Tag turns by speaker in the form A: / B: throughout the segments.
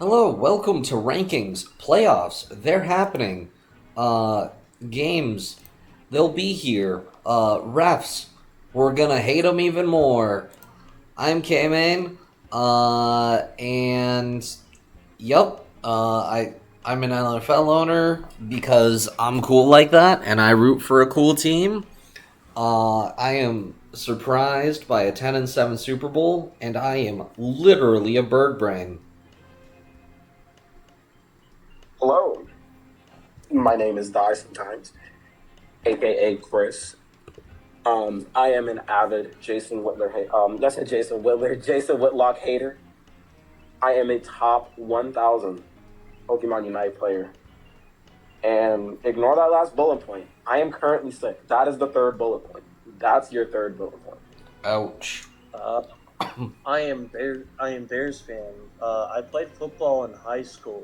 A: Hello, welcome to Rankings, Playoffs. They're happening. Uh, Games, they'll be here. Refs, we're gonna hate them even more. I'm K-Man, and yep, I'm an NFL owner because I'm cool like that, and I root for a cool team. I am surprised by a 10-7 Super Bowl, and I am literally a bird brain.
B: Hello, my name is Die Sometimes, aka Chris. I am an avid Jason Whitler. That's a Jason Whitler, Jason Whitlock hater. I am a top 1,000 Pokemon Unite player. And ignore that last bullet point. I am currently sick. That is the third bullet point. That's your third bullet point.
A: Ouch.
C: Uh, I am Bears fan. I played football in high school.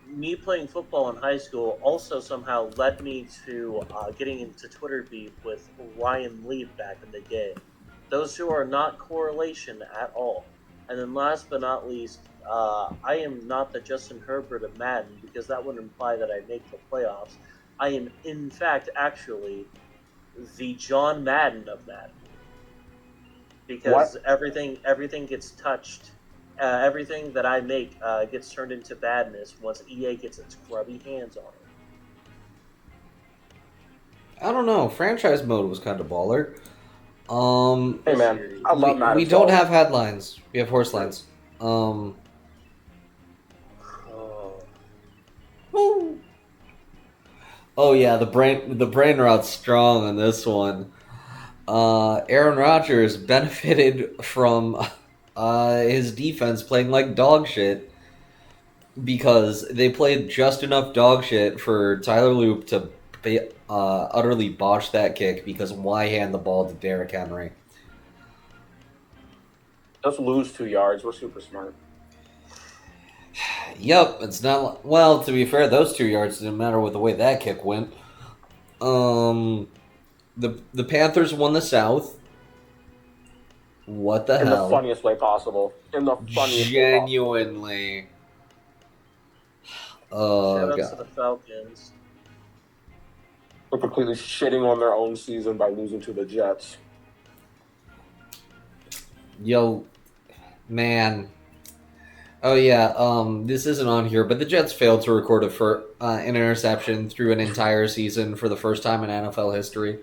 C: Me playing football in high school also somehow led me to getting into Twitter beef with Ryan Leaf back in the day. Those two are not correlation at all. And then last but not least, I am not the Justin Herbert of Madden because that would imply that I make the playoffs. I am in fact actually the John Madden of Madden because
B: What?
C: everything gets touched. Everything that I make gets turned into badness once EA gets its grubby hands on it.
A: I don't know. Franchise mode was kind of baller.
B: Hey
C: This
B: man,
C: series,
B: I love
A: We
B: Madden
A: don't
B: 12.
A: have headlines. We have horse lines. Um,
C: oh,
A: woo. Oh yeah, the brain rot's strong on this one. Aaron Rodgers benefited from his defense playing like dog shit because they played just enough dog shit for Tyler Loop to utterly botch that kick because why hand the ball to Derrick Henry?
B: Just lose 2 yards. We're super smart.
A: Yep, it's not. Well, to be fair, those 2 yards didn't matter with the way that kick went. Um, the Panthers won the South. What the
B: In the
A: hell?
B: funniest way possible. In the funniest way possible.
A: Genuinely.
C: shout
A: Oh
C: outs to the
A: god.
C: Falcons.
B: We're completely shitting on their own season by losing to the Jets.
A: Yo, man. Oh yeah. This isn't on here, but the Jets failed to record an interception through an entire season for the first time in NFL history,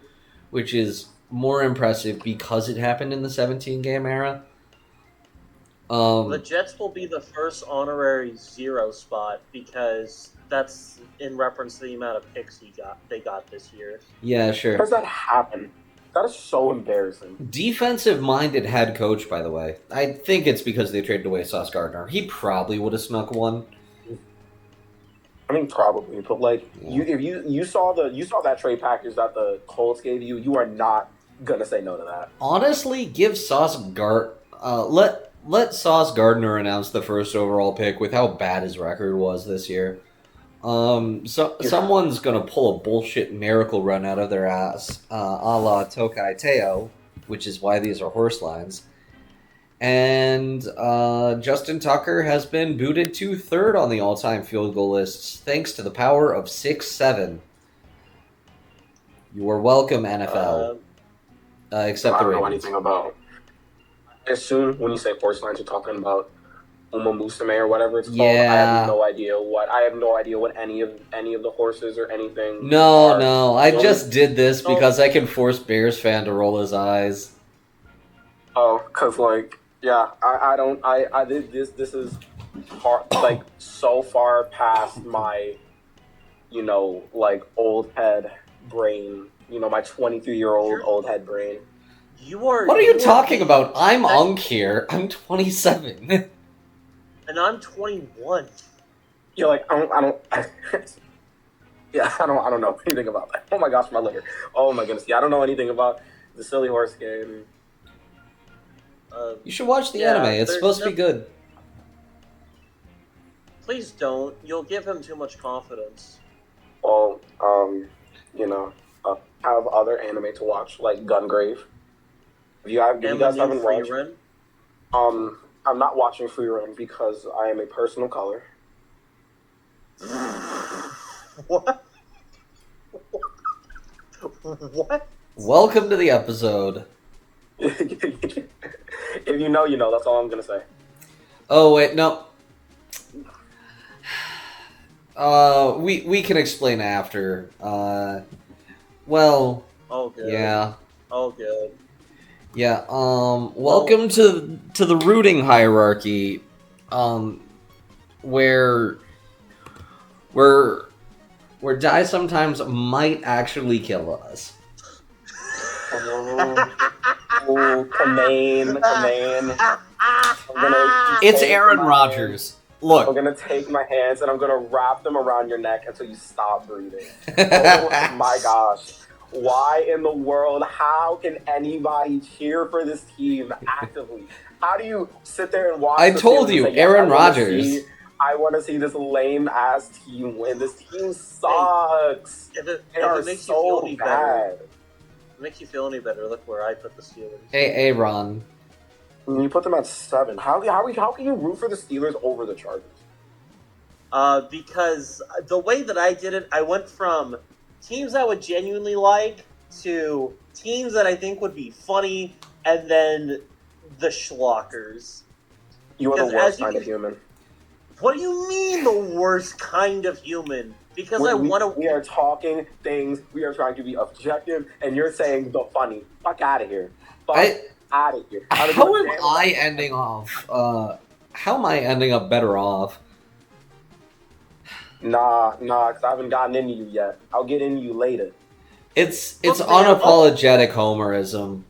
A: which is more impressive because it happened in the 17 game era.
C: The
A: Um,
C: Jets will be the first honorary zero spot because that's in reference to the amount of picks they got this year.
A: yeah,
B: How
A: sure.
B: does that happen? That is so embarrassing.
A: Defensive minded head coach, by the way. I think it's because they traded away Sauce Gardner. He probably would have snuck one.
B: I mean, probably, but like
A: Yeah.
B: you, if you saw that trade package that the Colts gave you, you are not gonna say no to that.
A: Honestly, give let Sauce Gardner announce the first overall pick with how bad his record was this year. So
B: You have
A: someone's gonna pull a bullshit miracle run out of their ass, a la Tokai Teo, which is why these are horse lines. And Justin Tucker has been booted to third on the all-time field goal lists, thanks to the power of 6-7. You are welcome, NFL.
C: Uh,
A: Except
B: I
A: the
B: don't know
A: Ravens.
B: anything about. I assume when you say horse lines, you're talking about Uma Musume or whatever it's called.
A: Yeah.
B: I have no idea what any of the horses or anything
A: No,
B: are.
A: no. I
B: The only
A: just did this
C: oh,
A: because I can force Bears fan to roll his eyes.
B: because like yeah, I don't I this is hard, like so far past my like old head brain. My 23-year-old
C: you're
B: old head brain.
A: What are you
C: you are
A: talking
C: the
A: about? I'm
C: sec-
A: Unk here. I'm 27.
C: and I'm 21.
B: You're like I don't. Yeah, I don't know anything about that. Oh my gosh, my liver. Oh my goodness. Yeah, I don't know anything about the silly horse game.
A: You should watch the anime.
C: Yeah,
A: It's
C: there's
A: supposed to
C: no.
A: be good.
C: Please don't. You'll give him too much confidence.
B: Well, you know, have other anime to watch like Gungrave. If you
C: And the
B: guys
C: new
B: haven't
C: free
B: watched,
C: run.
B: um, I'm not watching free run because I am a person of color.
C: What? What?
A: Welcome to the episode.
B: If you know, you know. That's all I'm gonna say.
A: Oh wait, no. We can explain after. Well,
C: Oh, good.
A: yeah.
C: Oh, good.
A: Yeah, welcome to the rooting hierarchy, where where where die sometimes might actually kill us.
B: Oh, Kamain.
A: It's Aaron Rodgers.
B: I'm
A: Look.
B: gonna take my hands and I'm gonna wrap them around your neck until you stop breathing. Oh my gosh. Why in the world? How can anybody cheer for this team actively? How do you sit there and watch?
A: I
B: the
A: told
B: Steelers
A: you,
B: and say,
A: Aaron Rodgers.
B: I want to see this lame ass team win. This team sucks.
C: If it makes you
B: so
C: feel any
B: bad.
C: better, if it makes you feel any better, look where I put the Steelers.
A: Hey, Aaron.
B: You put them at 7. How can you root for the Steelers over the Chargers?
C: Because the way that I did it, I went from teams I would genuinely like to teams that I think would be funny, and then the schlockers.
B: You are the worst kind of human.
C: What do you mean the worst kind of human? Because
B: we are talking things. We are trying to be objective, and you're saying the funny. Fuck out of here. Out of here.
A: How am I ending off? How am I ending up better off?
B: Nah, because I haven't gotten into you yet. I'll get into you later.
A: It's unapologetic homerism.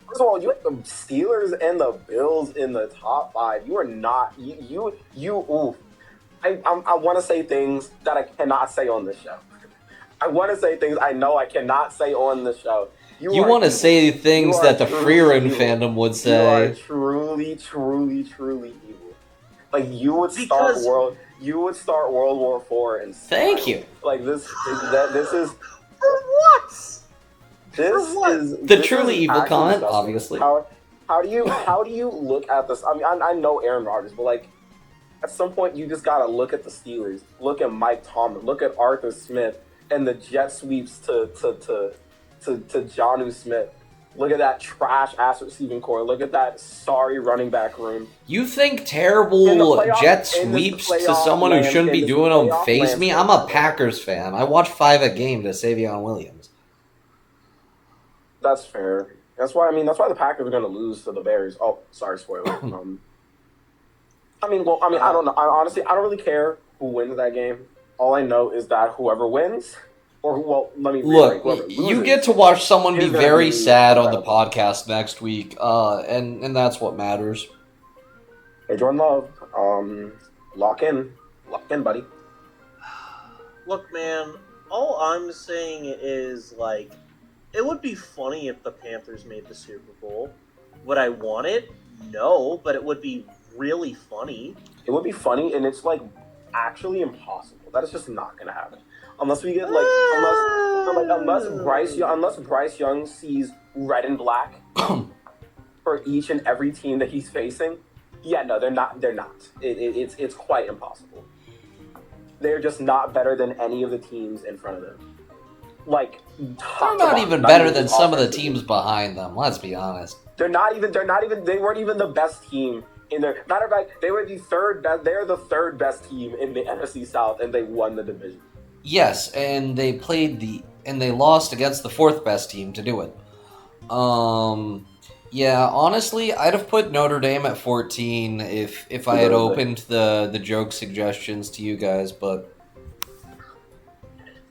B: First of all, you have the Steelers and the Bills in the top 5. You are not. Oof. I want to say things that I cannot say on the show. I want to say things I know I cannot say on the show.
A: You want to say things that the Freeran fandom would say.
B: You are truly, truly, truly evil. Like you would start World War IV and
A: thank you.
B: Like this is
C: for what?
A: The truly evil comment, disgusting. Obviously.
B: How do you look at this? I mean, I know Aaron Rodgers, but like at some point you just gotta look at the Steelers, look at Mike Tomlin, look at Arthur Smith, and the jet sweeps to Jonnu Smith. Look at that trash ass receiving core. Look at that sorry running back room.
A: You think terrible jet sweeps to someone who shouldn't be doing them faze me? I'm a Packers fan. I watch 5 a game to Savion Williams.
B: That's fair. That's why the Packers are going to lose to the Bears. Oh, sorry, spoiler. I don't know. I don't really care who wins that game. All I know is that whoever wins. Let me
A: look. You get to watch someone be very sad on the podcast next week, and that's what matters.
B: Hey, Jordan Love, lock in, buddy.
C: Look, man. All I'm saying is like, it would be funny if the Panthers made the Super Bowl. Would I want it? No, but it would be really funny.
B: It would be funny, and it's like actually impossible. That is just not gonna happen. Unless we get unless Bryce Young sees red and black for each and every team that he's facing. Yeah, no, they're not. It's quite impossible. They're just not better than any of the teams in front of them. Like
A: they're not even better than some of the teams behind them. Let's be honest.
B: They weren't even the best team in there. Matter of fact, they were the third best. They're the third best team in the NFC South, and they won the division.
A: Yes, and they lost against the 4th best team to do it. Yeah, honestly, I'd have put Notre Dame at 14 if I had opened the joke suggestions to you guys, but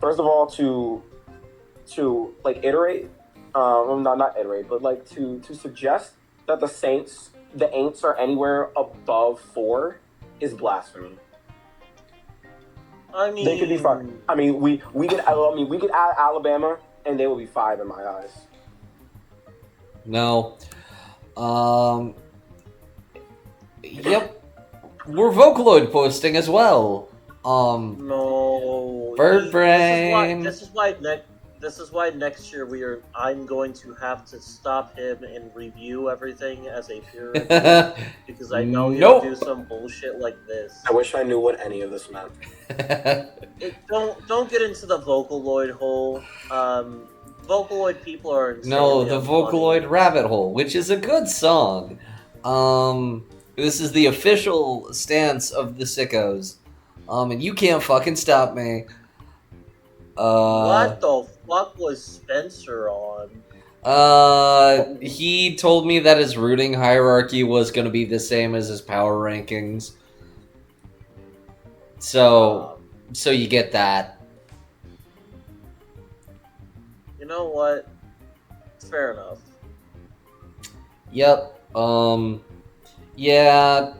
B: first of all, to like iterate, not iterate, but like to suggest that the Aints are anywhere above 4 is blasphemy.
C: I mean,
B: they could be 5. I mean, we could add Alabama, and they will be 5 in my eyes.
A: No. Yep. We're Vocaloid posting as well.
C: No.
A: Bird Brain.
C: This is why This is why next year I'm going to have to stop him and review everything as a peer review because I know he'll do
A: Nope.
C: some bullshit like this.
B: I wish I knew what any of this meant.
C: Don't get into the Vocaloid hole. Vocaloid people are
A: No,
C: insanely
A: the
C: unfunny.
A: Vocaloid Rabbit Hole, which is a good song. This is the official stance of the Sickos. And you can't fucking stop me.
C: What the fuck was Spencer on?
A: He told me that his rooting hierarchy was gonna be the same as his power rankings. So you get that.
C: You know what? Fair enough.
A: Yep. Yeah.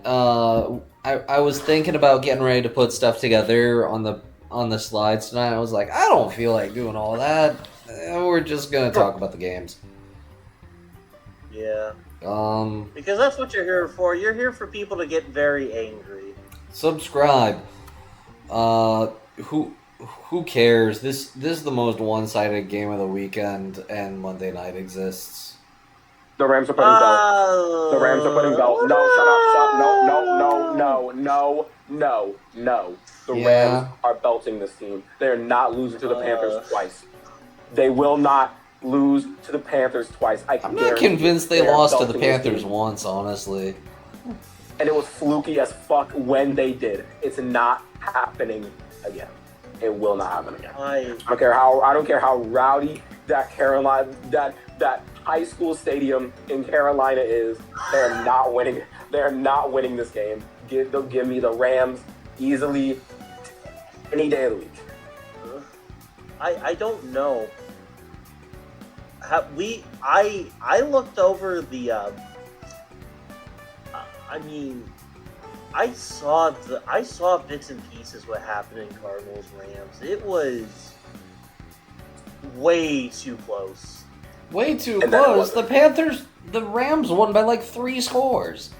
A: I was thinking about getting ready to put stuff together on the slides tonight. I was like, I don't feel like doing all that. We're just gonna talk about the games.
C: Yeah.
A: Because
C: that's what you're here for. You're here for people to get very angry.
A: Subscribe. Who cares? This is the most one-sided game of the weekend, and Monday night exists.
B: The Rams are putting belt. The Rams are putting belt. No, shut up. No. The Rams are belting this team. They are not losing to the Panthers twice. They will not lose to the Panthers twice.
A: I'm not convinced they lost to the Panthers once, honestly.
B: And it was fluky as fuck when they did. It's not happening again. It will not happen again. I don't care how rowdy that that high school stadium in Carolina is. They're not winning. They're not winning this game. They'll give me the Rams easily any day of the week.
C: I don't know. I looked over the. I saw bits and pieces what happened in Cardinals Rams. It was way too close.
A: Way too close. The Rams won by like 3 scores.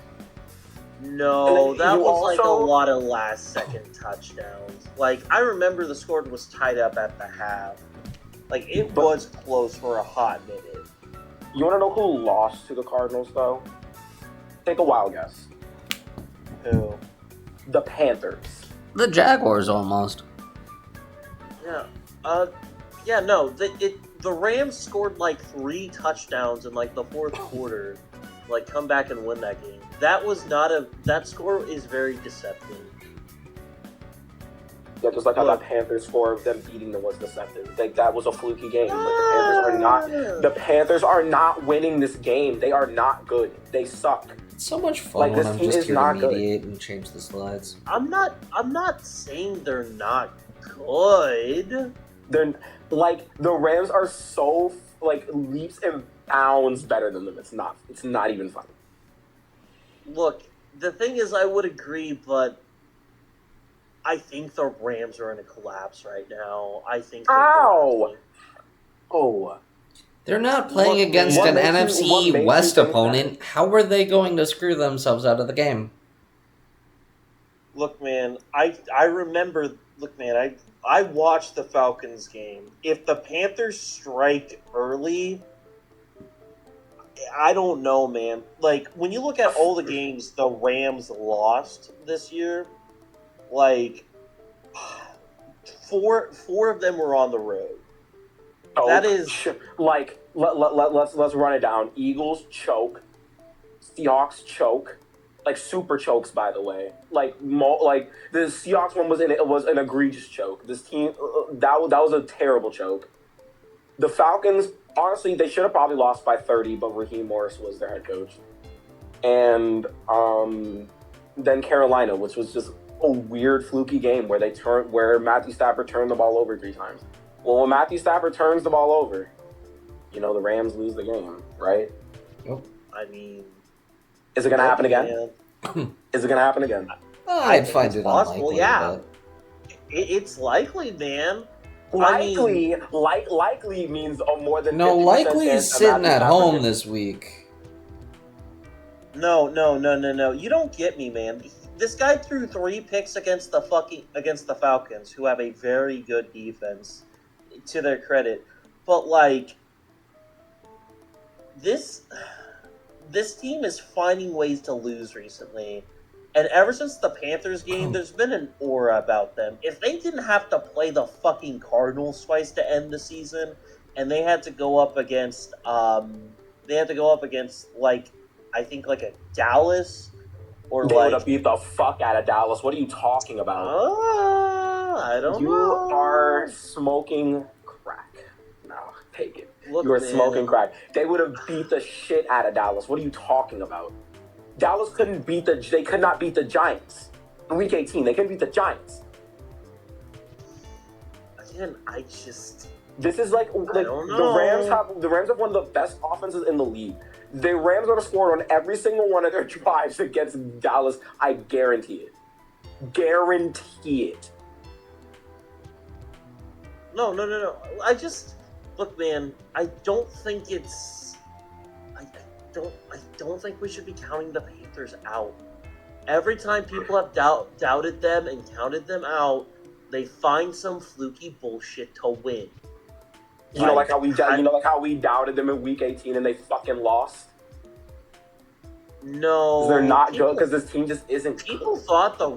C: No, that was like a lot of last-second touchdowns. Like, I remember the score was tied up at the half. Like, it was close for a hot minute.
B: You want to know who lost to the Cardinals, though? Take a wild guess.
C: Who?
B: The Panthers.
A: The Jaguars, almost.
C: Yeah. The Rams scored like 3 touchdowns in like the fourth quarter. Like, come back and win that game. That score is very deceptive.
B: Yeah, just like how that Panthers score of them beating them was deceptive. Like, that was a fluky game. But the Panthers are not winning this game. They are not good. They suck.
A: It's so much fun when I'm just here to mediate and change the slides.
C: I'm not saying they're not good.
B: They're like, the Rams are so like leaps and bounds better than them. It's not even funny.
C: Look, the thing is, I would agree, but I think the Rams are in a collapse right now. I think.
A: They're not playing against an NFC West opponent. How are they going to screw themselves out of the game?
C: Look, man, I remember. Look, man, I watched the Falcons game. If the Panthers strike early, I don't know, man. Like, when you look at all the games the Rams lost this year, like, four of them were on the road. That is
B: like, let's run it down. Eagles choke, Seahawks choke, like super chokes, by the way. Like the Seahawks one was an egregious choke. This team that was a terrible choke. The Falcons, honestly, they should have probably lost by 30, but Raheem Morris was their head coach. And then Carolina, which was just a weird fluky game where Matthew Stafford turned the ball over 3 times. Well, when Matthew Stafford turns the ball over, the Rams lose the game, right?
A: Yep.
C: I mean,
B: is it going to happen again? Is it going to happen again?
A: I'd find it
C: possible.
A: Unlikely,
C: yeah, it's likely, man.
B: Likely means more than
A: no. Likely is sitting at home this week.
C: No. You don't get me, man. This guy threw 3 picks against the Falcons, who have a very good defense. To their credit, but like this this team is finding ways to lose recently. And ever since the Panthers game, there's been an aura about them. If they didn't have to play the fucking Cardinals twice to end the season, and they had to go up against, like, I think like a Dallas or
B: They would
C: like,
B: have beat the fuck out of Dallas. What are you talking about?
C: I don't
B: You
C: know.
B: are smoking crack. No, take it.
C: Look,
B: You are
C: man.
B: smoking crack. They would have beat the shit out of Dallas. What are you talking about? Dallas they could not beat the Giants. In week 18, they couldn't beat the Giants.
C: Again, I just...
B: This is like
C: I don't know.
B: the Rams have one of the best offenses in the league. The Rams would have scored on every single one of their drives against Dallas. I guarantee it. Guarantee it.
C: No. I just... Look, man, I don't think it's... I don't think we should be counting the Panthers out. Every time people have doubted them and counted them out, they find some fluky bullshit to win.
B: You know, like how we doubted them in week 18 and they fucking lost.
C: No,
B: They're not good because this team just isn't.
C: People thought the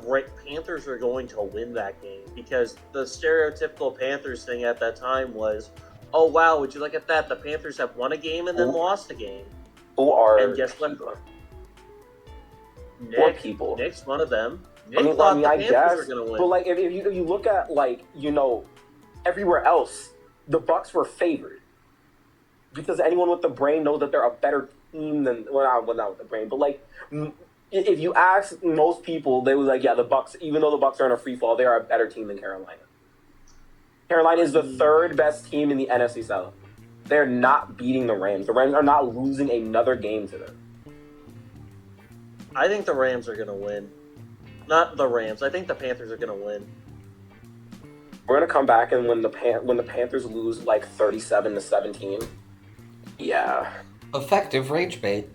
C: Panthers were going to win that game because the stereotypical Panthers thing at that time was, "Oh wow, would you look at that? The Panthers have won a game and then lost a game." And guess what? Nick's one of them. Nick thought the Panthers were going to win.
B: But like, if you look at everywhere else, the Bucks were favored because anyone with the brain knows that they're a better team than not with the brain, but like if you ask most people, they was like, yeah, the Bucks. Even though the Bucks are in a free fall, they are a better team than Carolina. Carolina is the third best team in the NFC South. They're not beating the Rams. The Rams are not losing another game to them.
C: I think the Rams are going to win. Not the Rams. I think the Panthers are going to win.
B: We're going to come back and when the Panthers lose like 37-17. Yeah.
A: Effective rage bait.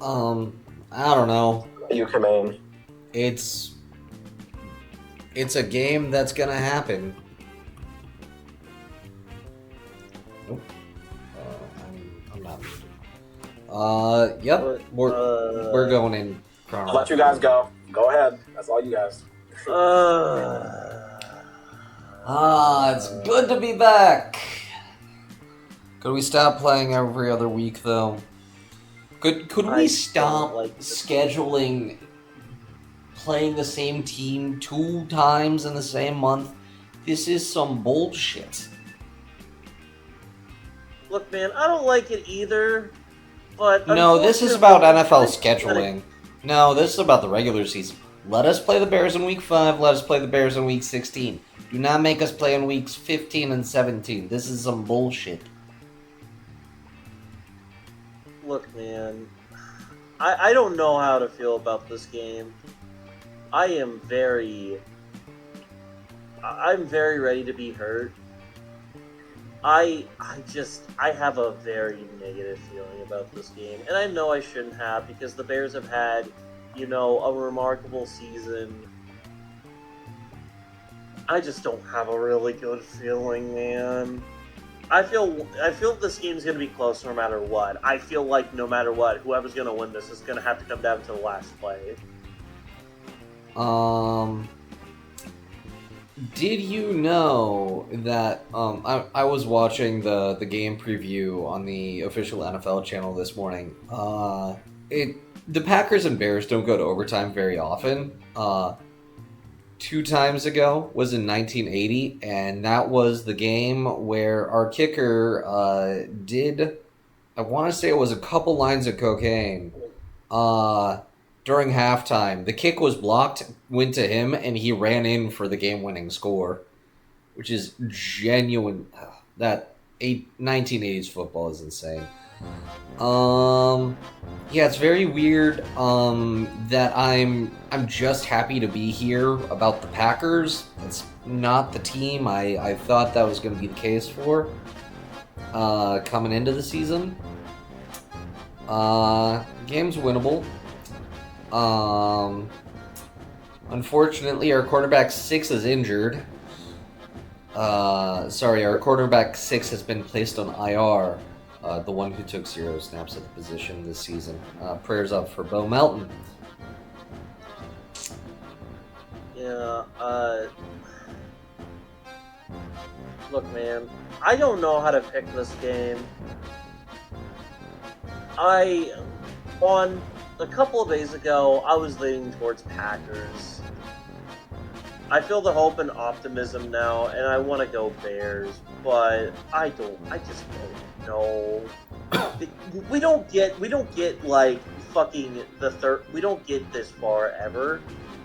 A: I don't know.
B: You come in.
A: It's a game that's gonna happen. Nope. I'm not. Yep. We're going in
B: I'll let you guys go. Go ahead. That's all you guys.
A: It's good to be back. Could we stop playing every other week though? Could we stop scheduling playing the same team 2 times in the same month? This is some bullshit.
C: Look, man, I don't like it either, but...
A: No, this is about NFL scheduling. No, this is about the regular season. Let us play the Bears in Week 5, let us play the Bears in Week 16. Do not make us play in Weeks 15 and 17. This is some bullshit.
C: Look, man, I don't know how to feel about this game. I'm very ready to be hurt. I have a very negative feeling about this game, and I know I shouldn't have because the Bears have had, a remarkable season. I just don't have a really good feeling, man. I feel this game's going to be close no matter what. I feel like no matter what, whoever's going to win this is going to have to come down to the last play.
A: Did you know that I was watching the game preview on the official NFL channel this morning. The Packers and Bears don't go to overtime very often. 2 times ago was in 1980, and that was the game where our kicker did, I want to say it was a couple lines of cocaine during halftime. The kick was blocked, went to him, and he ran in for the game-winning score, which is genuine. That 1980s football is insane. Yeah, it's very weird that I'm just happy to be here about the Packers. It's not the team I thought that was going to be the case for coming into the season. Game's winnable. Unfortunately, our quarterback 6 is injured. Sorry, our quarterback 6 has been placed on IR. The one who took 0 snaps at the position this season. Prayers up for Bo Melton.
C: Yeah, look, man, I don't know how to pick this game. On a couple of days ago, I was leaning towards Packers. I feel the hope and optimism now, and I want to go Bears, but I just don't know. We don't get like fucking the third. We don't get this far ever,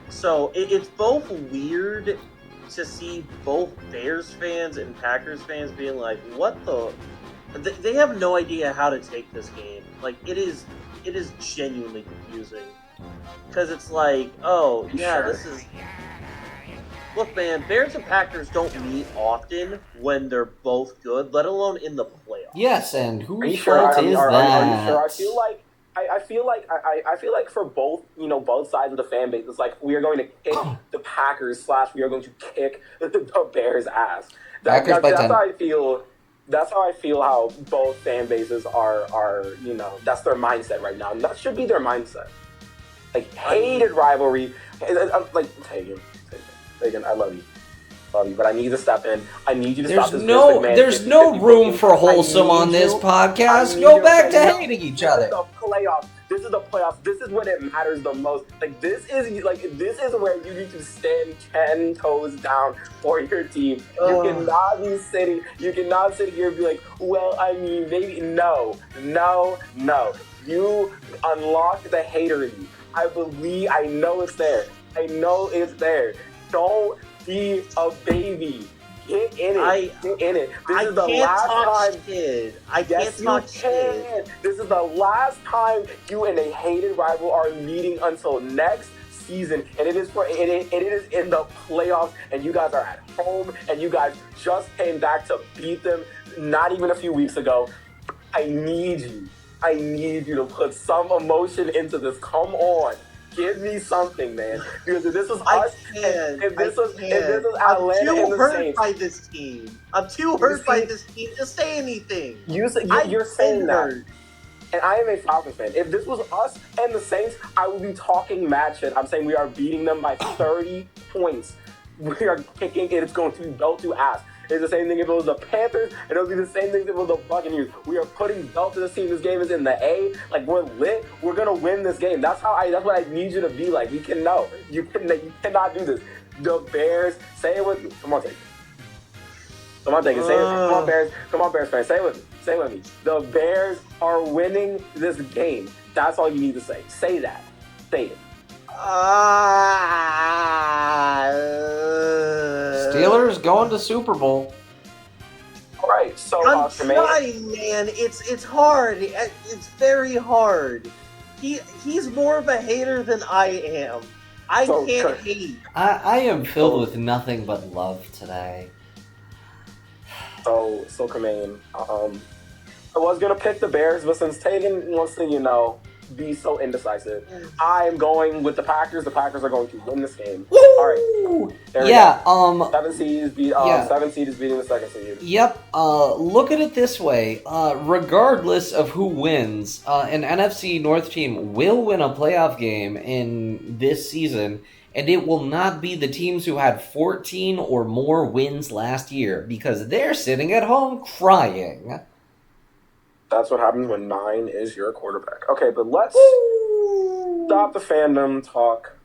C: so it's both weird to see both Bears fans and Packers fans being like, "What the." They have no idea how to take this game. Like, it is genuinely confusing. Because it's like, oh, yeah, this is... Look, man, Bears and Packers don't meet often when they're both good, let alone in the playoffs.
A: Yes, and whose
B: Are you sure?
A: fault is that?
B: Are you sure? I feel like for both, both sides of the fan base, it's like we are going to kick the Packers / we are going to kick the Bears' ass. That's how I feel. That's how I feel how both fan bases are, that's their mindset right now. And that should be their mindset. Like, hated rivalry. Like, Tegan, I love you. But I need to step in. I need you to stop this.
A: There's no room for wholesome on this podcast. Go back to hating each other.
B: This is the playoffs. This is when it matters the most. This is where you need to stand 10 toes down for your team. You cannot be sitting. You cannot sit here and be like, well, I mean, maybe no. You unlock the hater in you. I know it's there. Don't be a baby. Get in it. This is the last time.
C: I can't talk shit.
B: This is the last time you and a hated rival are meeting until next season, and it is in the playoffs, and you guys are at home, and you guys just came back to beat them not even a few weeks ago. I need you to put some emotion into this. Come on. Give me something, man. Because if this was us, if this was Atlanta and the Saints,
C: by this team. I'm too hurt by this team to say anything.
B: You're saying that. And I am a Falcons fan. If this was us and the Saints, I would be talking mad shit. I'm saying we are beating them by 30 points. We are kicking it. It's going to be belt to ass. It's the same thing if it was the Panthers, and it'll be the same thing if it was the Buccaneers. We are putting belt to this team. This game is in the A. Like, we're lit. We're gonna win this game. That's what I need you to be like. You can know. You cannot do this. The Bears, say it with me. Come on, take it. Come on, take it. Say it. Come on, Bears. Come on, Bears fans. Say it with me. Say it with me. The Bears are winning this game. That's all you need to say. Say that. Say it.
A: Steelers going to Super Bowl.
B: All right, so
C: I'm trying, man. It's hard. It's very hard. He's more of a hater than I am. I can't hate.
A: I am filled with nothing but love today.
B: So Kamain, I was gonna pick the Bears, but since Tegan wants to, be so indecisive, I am going with the Packers. The Packers are going to win this game.
A: Woo!
B: All right. There we go. 7 seed is beating the 2nd seed.
A: Yep. Look at it this way. Regardless of who wins, an NFC North team will win a playoff game in this season, and it will not be the teams who had 14 or more wins last year, because they're sitting at home crying.
B: That's what happens when 9 is your quarterback. Okay, but let's stop the fandom talk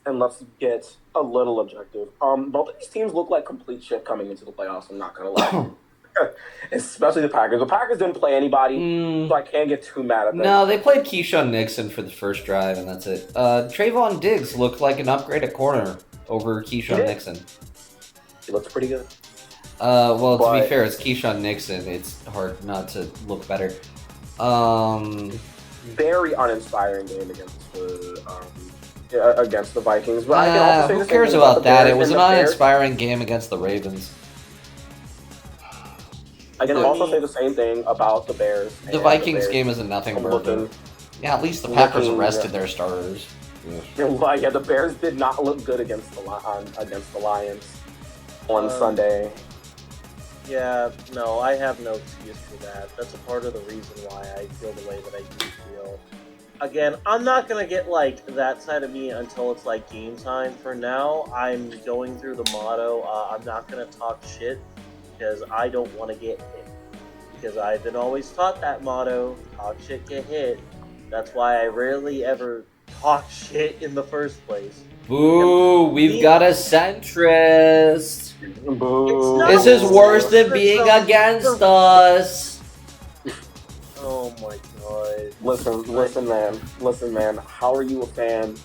B: and let's get a little objective. Both of these teams look like complete shit coming into the playoffs, I'm not going to lie. Especially the Packers. The Packers didn't play anybody, so I can't get too mad at them.
A: No, they played Keyshawn Nixon for the first drive, and that's it. Trayvon Diggs looked like an upgrade at corner over Keyshawn Nixon.
B: He looks pretty good.
A: To be fair, it's Keyshawn Nixon. It's hard not to look better.
B: Very uninspiring game against the Vikings. But I can also say
A: who cares about that? It was an uninspiring game against the Ravens.
B: I can also say the same thing about the Bears.
A: The Vikings game isn't nothing more than... Yeah, at least the Packers arrested their starters.
B: Yeah, the Bears did not look good against the Lions on Sunday.
C: Yeah, no, I have no excuse for that. That's a part of the reason why I feel the way that I do feel. Again, I'm not gonna get like that side of me until it's like game time. For now, I'm going through the motto. I'm not gonna talk shit because I don't want to get hit. Because I've been always taught that motto: talk shit, get hit. That's why I rarely ever talk shit in the first place. And
A: Boo! We've
C: me,
A: got a centrist.
C: it's
B: Boo.
C: not
A: This
C: a
A: is worse than being
C: centrism.
A: against us.
C: Oh my god! I,
B: Listen, man. How are you a fan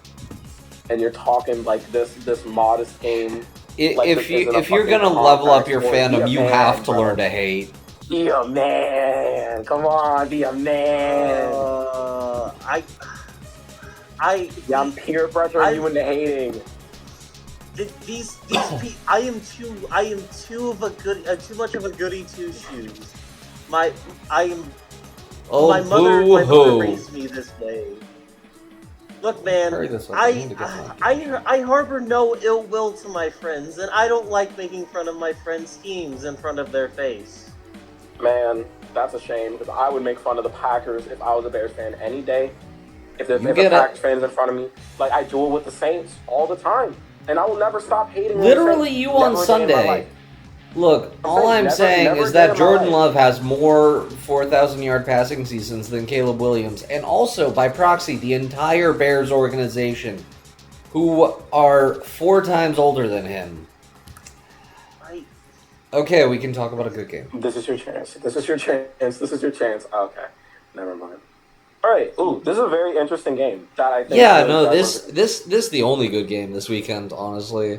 B: and you're talking like this modest game like this isn't a
A: If you're
B: fucking
A: gonna level up
B: compact
A: your
B: sport? Be
A: fandom,
B: a
A: you have
B: man,
A: to learn
B: bro.
A: to hate.
B: Be a man. Come on, be a man.
C: uh, I, I,
B: Yeah, I'm
C: the,
B: peer pressuring
C: I,
B: you into hating.
C: I am too of a good, too much of a goody two shoes. My, I am,
A: Oh, boo
C: my mother
A: hoo.
C: raised me this way. Look, man,
A: Hurry this up. I need to get my.
C: I harbor no ill will to my friends, and I don't like making fun of my friends' teams in front of their face.
B: Man, that's a shame because I would make fun of the Packers if I was a Bears fan any day.
A: You
B: If a
A: get
B: Packers
A: it.
B: fan is in front of me, like I do it with the Saints all the time, and I will never stop hating on the
A: Literally,
B: Saints.
A: you on
B: Never a day in my
A: Sunday.
B: life.
A: Look,
B: I'm
A: all
B: saying
A: I'm saying
B: never
A: is
B: a day
A: that
B: in my
A: Jordan
B: life.
A: Love has more 4,000-yard passing seasons than Caleb Williams, and also, by proxy, the entire Bears organization, who are 4 times older than him.
C: I,
A: Okay, we can talk about a good game.
B: This is your chance. This is your chance. This is your chance. Okay, never mind. All right. Ooh, this is a very interesting game that I think
A: Yeah,
B: the
A: no,
B: Jaguars.
A: this is the only good game this weekend, honestly.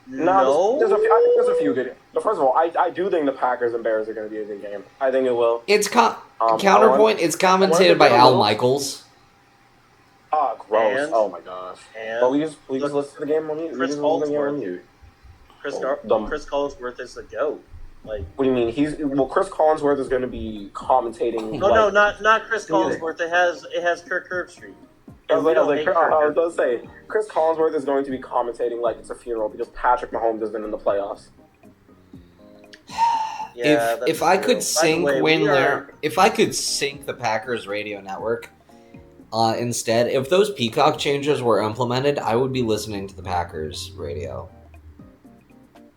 B: No, there's a few. I think there's a
C: no.
B: few good. But first of all, I do think the Packers and Bears are going to be a good game. I think it will.
A: It's
B: I
A: counterpoint. It's
B: want to
A: commentated by
B: get a
A: Al
B: little.
A: Michaels.
B: Ah, gross.
C: And
B: Oh my gosh. But
C: and
B: we just
C: look,
B: listen to the game on mute. We
C: Chris
B: just listen to the game on
C: Collinsworth.
B: mute. Oh, dumb.
C: Chris Collinsworth is the goat. Like,
B: What do you mean? Chris Collinsworth is going to be commentating
C: oh no,
B: like.
C: not Chris
B: Yeah.
C: Collinsworth. It has Kirk Herbstreit,
B: I
C: and we
B: was
C: don't
B: like,
C: hate Kirk
B: I was going to
C: Herbstreit.
B: say, Chris Collinsworth is going to be commentating like it's a funeral because Patrick Mahomes isn't in the playoffs.
C: Yeah, that's
A: If I
C: true.
A: could
C: By the
A: sync
C: way, we are.
A: if I could sync the Packers radio network, instead, if those Peacock changes were implemented, I would be listening to the Packers radio.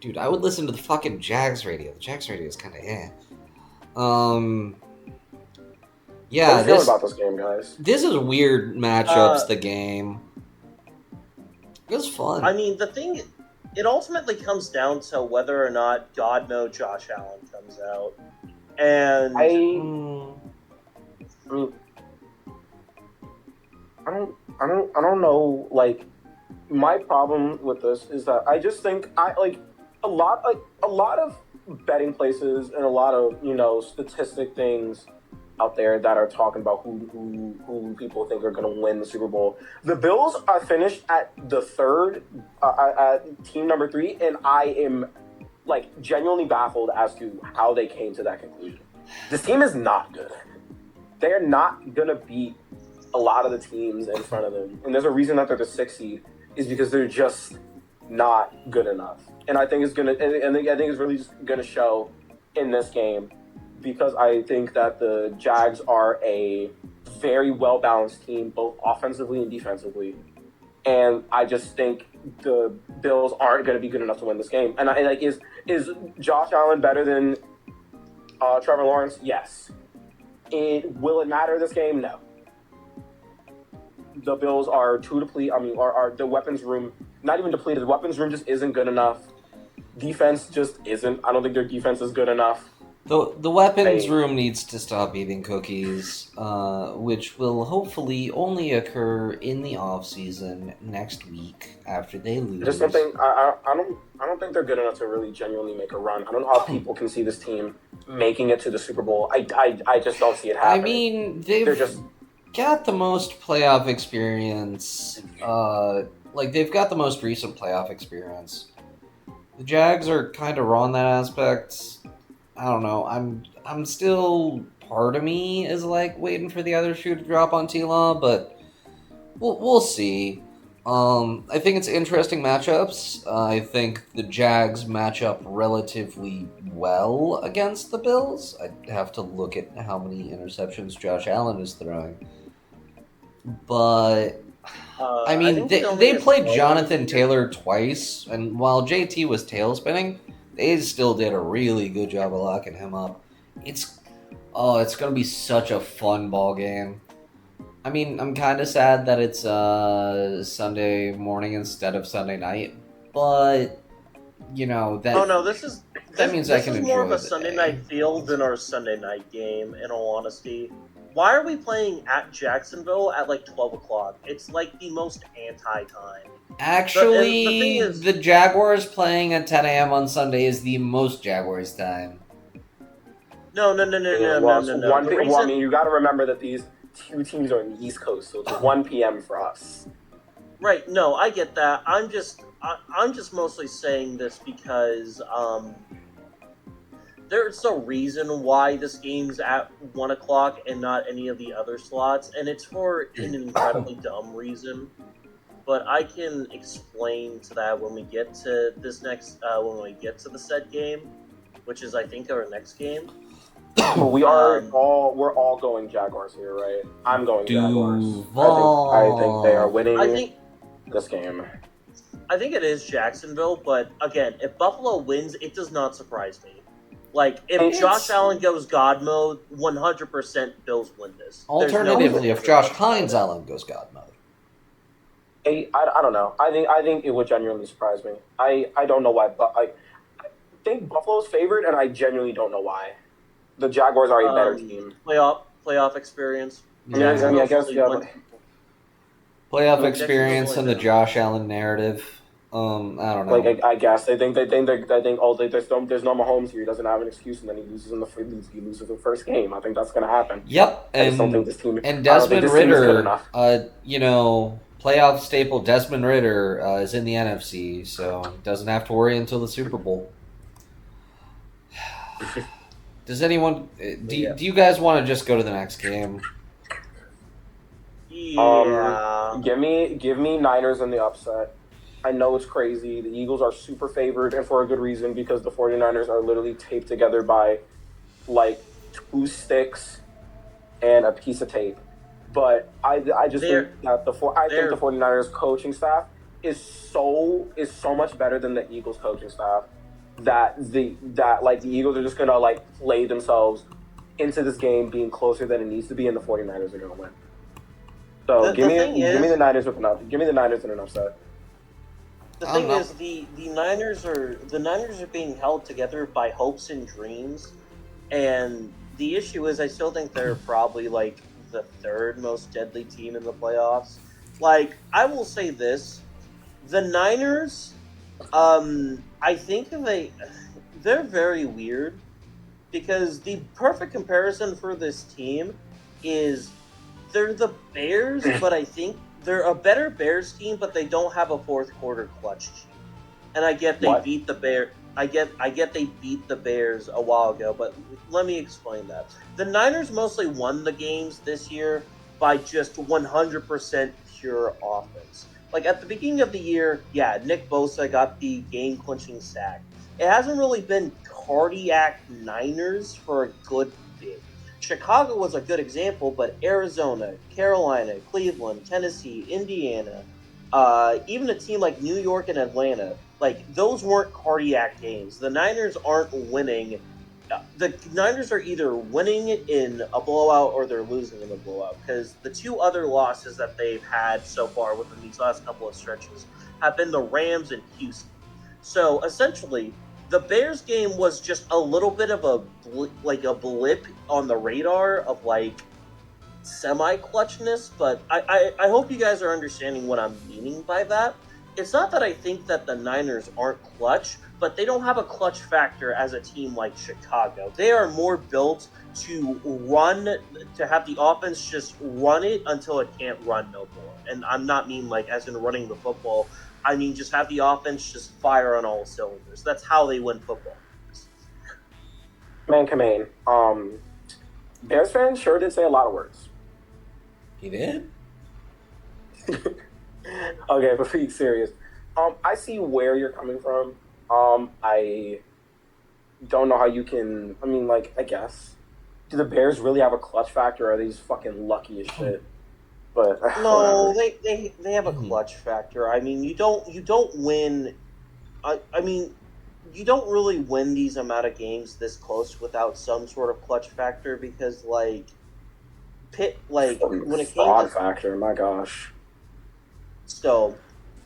A: Dude, I would listen to the fucking Jags radio. The Jags radio is kind of
B: How
A: Yeah,
B: are you feeling about this game, guys?
A: this is weird matchups. The game. It was fun.
C: I mean, the thing, it ultimately comes down to whether or not God No Josh Allen comes out, and
B: I
A: Mm,
B: mean, I don't know. Like, my problem with this is that I just think a lot of betting places and a lot of statistic things out there that are talking about who people think are going to win the Super Bowl. The Bills are finished at the third, at team number 3, and I am like genuinely baffled as to how they came to that conclusion. This team is not good. They're not going to beat a lot of the teams in front of them, and there's a reason that they're the 6th seed is because they're just not good enough. And I think it's gonna, and I think it's really just gonna show in this game because I think that the Jags are a very well balanced team, both offensively and defensively. And I just think the Bills aren't going to be good enough to win this game. And is Josh Allen better than Trevor Lawrence? Yes. Will it matter this game? No. The Bills are too depleted. I mean, are the weapons room not even depleted? The weapons room just isn't good enough. Defense just isn't. I don't think their defense is good enough.
A: the weapons room needs to stop eating cookies, which will hopefully only occur in the off season next week after they lose.
B: Just something. I don't think they're good enough to really genuinely make a run. I don't know how people can see this team making it to the Super Bowl. I just don't see it happening.
A: I mean, they're just got the most playoff experience. They've got the most recent playoff experience. The Jags are kind of raw in that aspect. I don't know. I'm still, part of me is like waiting for the other shoe to drop on T-Law, but we'll see. I think it's interesting matchups. I think the Jags match up relatively well against the Bills. I'd have to look at how many interceptions Josh Allen is throwing. But I
C: I
A: mean,
C: think he only
A: they
C: has
A: played
C: 12 on the
A: Jonathan
C: year.
A: Taylor twice, and while JT was tail spinning, they still did a really good job of locking him up. It's it's gonna be such a fun ball game. I mean, I'm kind of sad that it's Sunday morning instead of Sunday night, but
C: Oh
A: that
C: no,
A: that means I
C: this
A: can
C: is more of
A: enjoy
C: a
A: the
C: Sunday
A: day.
C: night feel than our Sunday night game. In all honesty, why are we playing at Jacksonville at like 12 o'clock? It's like the most anti time. The thing
A: Actually,
C: is,
A: the Jaguars playing at 10 a.m. on Sunday is the most Jaguars time.
C: no, no, no, no, no,
B: Well,
C: no,
B: it's
C: no, no. The
B: Well, I
C: reason,
B: mean, you got to remember that these two teams are on the East Coast, so it's 1 p.m. for us.
C: right? No, I get that. I'm just mostly saying this because there's a reason why this game's at 1 o'clock and not any of the other slots, and it's for an incredibly dumb reason. But I can explain to that when we get to this next when we get to the said game, which is I think our next game.
B: But
C: Um,
B: we're all going Jaguars here, right? I'm going Jaguars. I think they are
A: Duval.
C: I
B: winning
C: think
B: this game.
C: I think it is Jacksonville, but again, if Buffalo wins, it does not surprise me. Like if Josh
A: It's
C: Allen goes God mode, 100% Bills win this. There's no ifs,
A: alternatively if
C: ands, or
A: Josh
C: buts about
A: Hines
C: it.
A: Allen goes God mode.
B: I don't know. I think it would genuinely surprise me. I don't know why, but I think Buffalo's favored, and I genuinely don't know why. The Jaguars are a better team.
C: Playoff experience.
A: Yeah.
B: I guess
C: Jacksonville's
B: yeah,
C: only
B: but
A: Playoff
C: Jacksonville's
A: experience
C: only
A: and the
C: been
A: Josh Allen narrative. I don't
B: like
A: know.
B: I guess they think oh there's no Mahomes here. He doesn't have an excuse, and then he loses the first game. I think that's gonna happen.
A: Yep,
B: I just don't think this team.
A: and
B: I don't think
A: Desmond
B: this team is good
A: Ritter,
B: enough.
A: playoff staple Desmond Ritter is in the NFC, so doesn't have to worry until the Super Bowl. Does anyone
C: yeah.
A: do you guys want to just go to the next game?
C: Yeah.
B: Give me Niners in the upset. I know it's crazy. The Eagles are super favored, and for a good reason, because the 49ers are literally taped together by like two sticks and a piece of tape. But I just think
C: They're
B: that I think the
C: they're
B: 49ers coaching staff is so much better than the Eagles coaching staff that like the Eagles are just gonna like play themselves into this game being closer than it needs to be, and the 49ers are gonna win. So
C: the thing
B: give me the
C: is
B: Niners give me the Niners in an upset.
C: the
A: I'm
C: thing is
A: not.
C: the Niners are being held together by hopes and dreams, and the issue is I still think they're probably like the third most deadly team in the playoffs. Like I will say this, the Niners, I think they're very weird because the perfect comparison for this team is they're the Bears, but I think they're a better Bears team, but they don't have a fourth quarter clutch gene. And I get they
B: What?
C: beat the Bear. I get they beat the Bears a while ago, but let me explain that. The Niners mostly won the games this year by just 100% pure offense. Like at the beginning of the year, yeah, Nick Bosa got the game clinching sack. It hasn't really been cardiac Niners for a good bit. Chicago was a good example, but Arizona, Carolina, Cleveland, Tennessee, Indiana, even a team like New York and Atlanta, like those weren't cardiac games. The Niners aren't winning. The Niners are either winning in a blowout or they're losing in a blowout because the two other losses that they've had so far within these last couple of stretches have been the Rams and Houston. So essentially, the Bears game was just a little bit of a blip on the radar of like semi clutchness, but I hope you guys are understanding what I'm meaning by that. It's not that I think that the Niners aren't clutch, but they don't have a clutch factor as a team like Chicago. They are more built to run, to have the offense just run it until it can't run no more. And I'm not mean like as in running the football. I mean just have the offense just fire on all cylinders. That's how they win football games.
B: Man, Kamain. Bears fans sure did say a lot of words.
A: He did.
B: Okay, but being serious, I see where you're coming from. I don't know how you can. I mean, like, I guess. Do the Bears really have a clutch factor, or are they just fucking lucky as shit? But
C: No,
B: whatever.
C: they have a clutch factor. I mean, you don't win. I mean, you don't really win these amount of games this close without some sort of clutch factor because like Pitt like when it came
B: Fraud
C: to
B: factor, my gosh.
C: so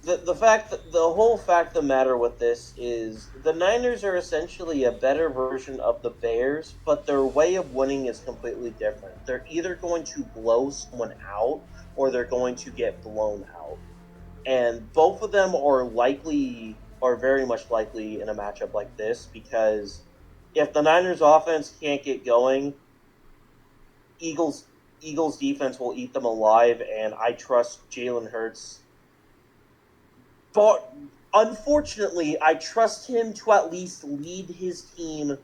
C: the fact that the whole fact of the matter with this is the Niners are essentially a better version of the Bears, but their way of winning is completely different. They're either going to blow someone out or they're going to get blown out. And both of them are very much likely in a matchup like this because if the Niners offense can't get going, Eagles Eagles defense will eat them alive, and I trust Jalen Hurts. But unfortunately, I trust him to at least lead his team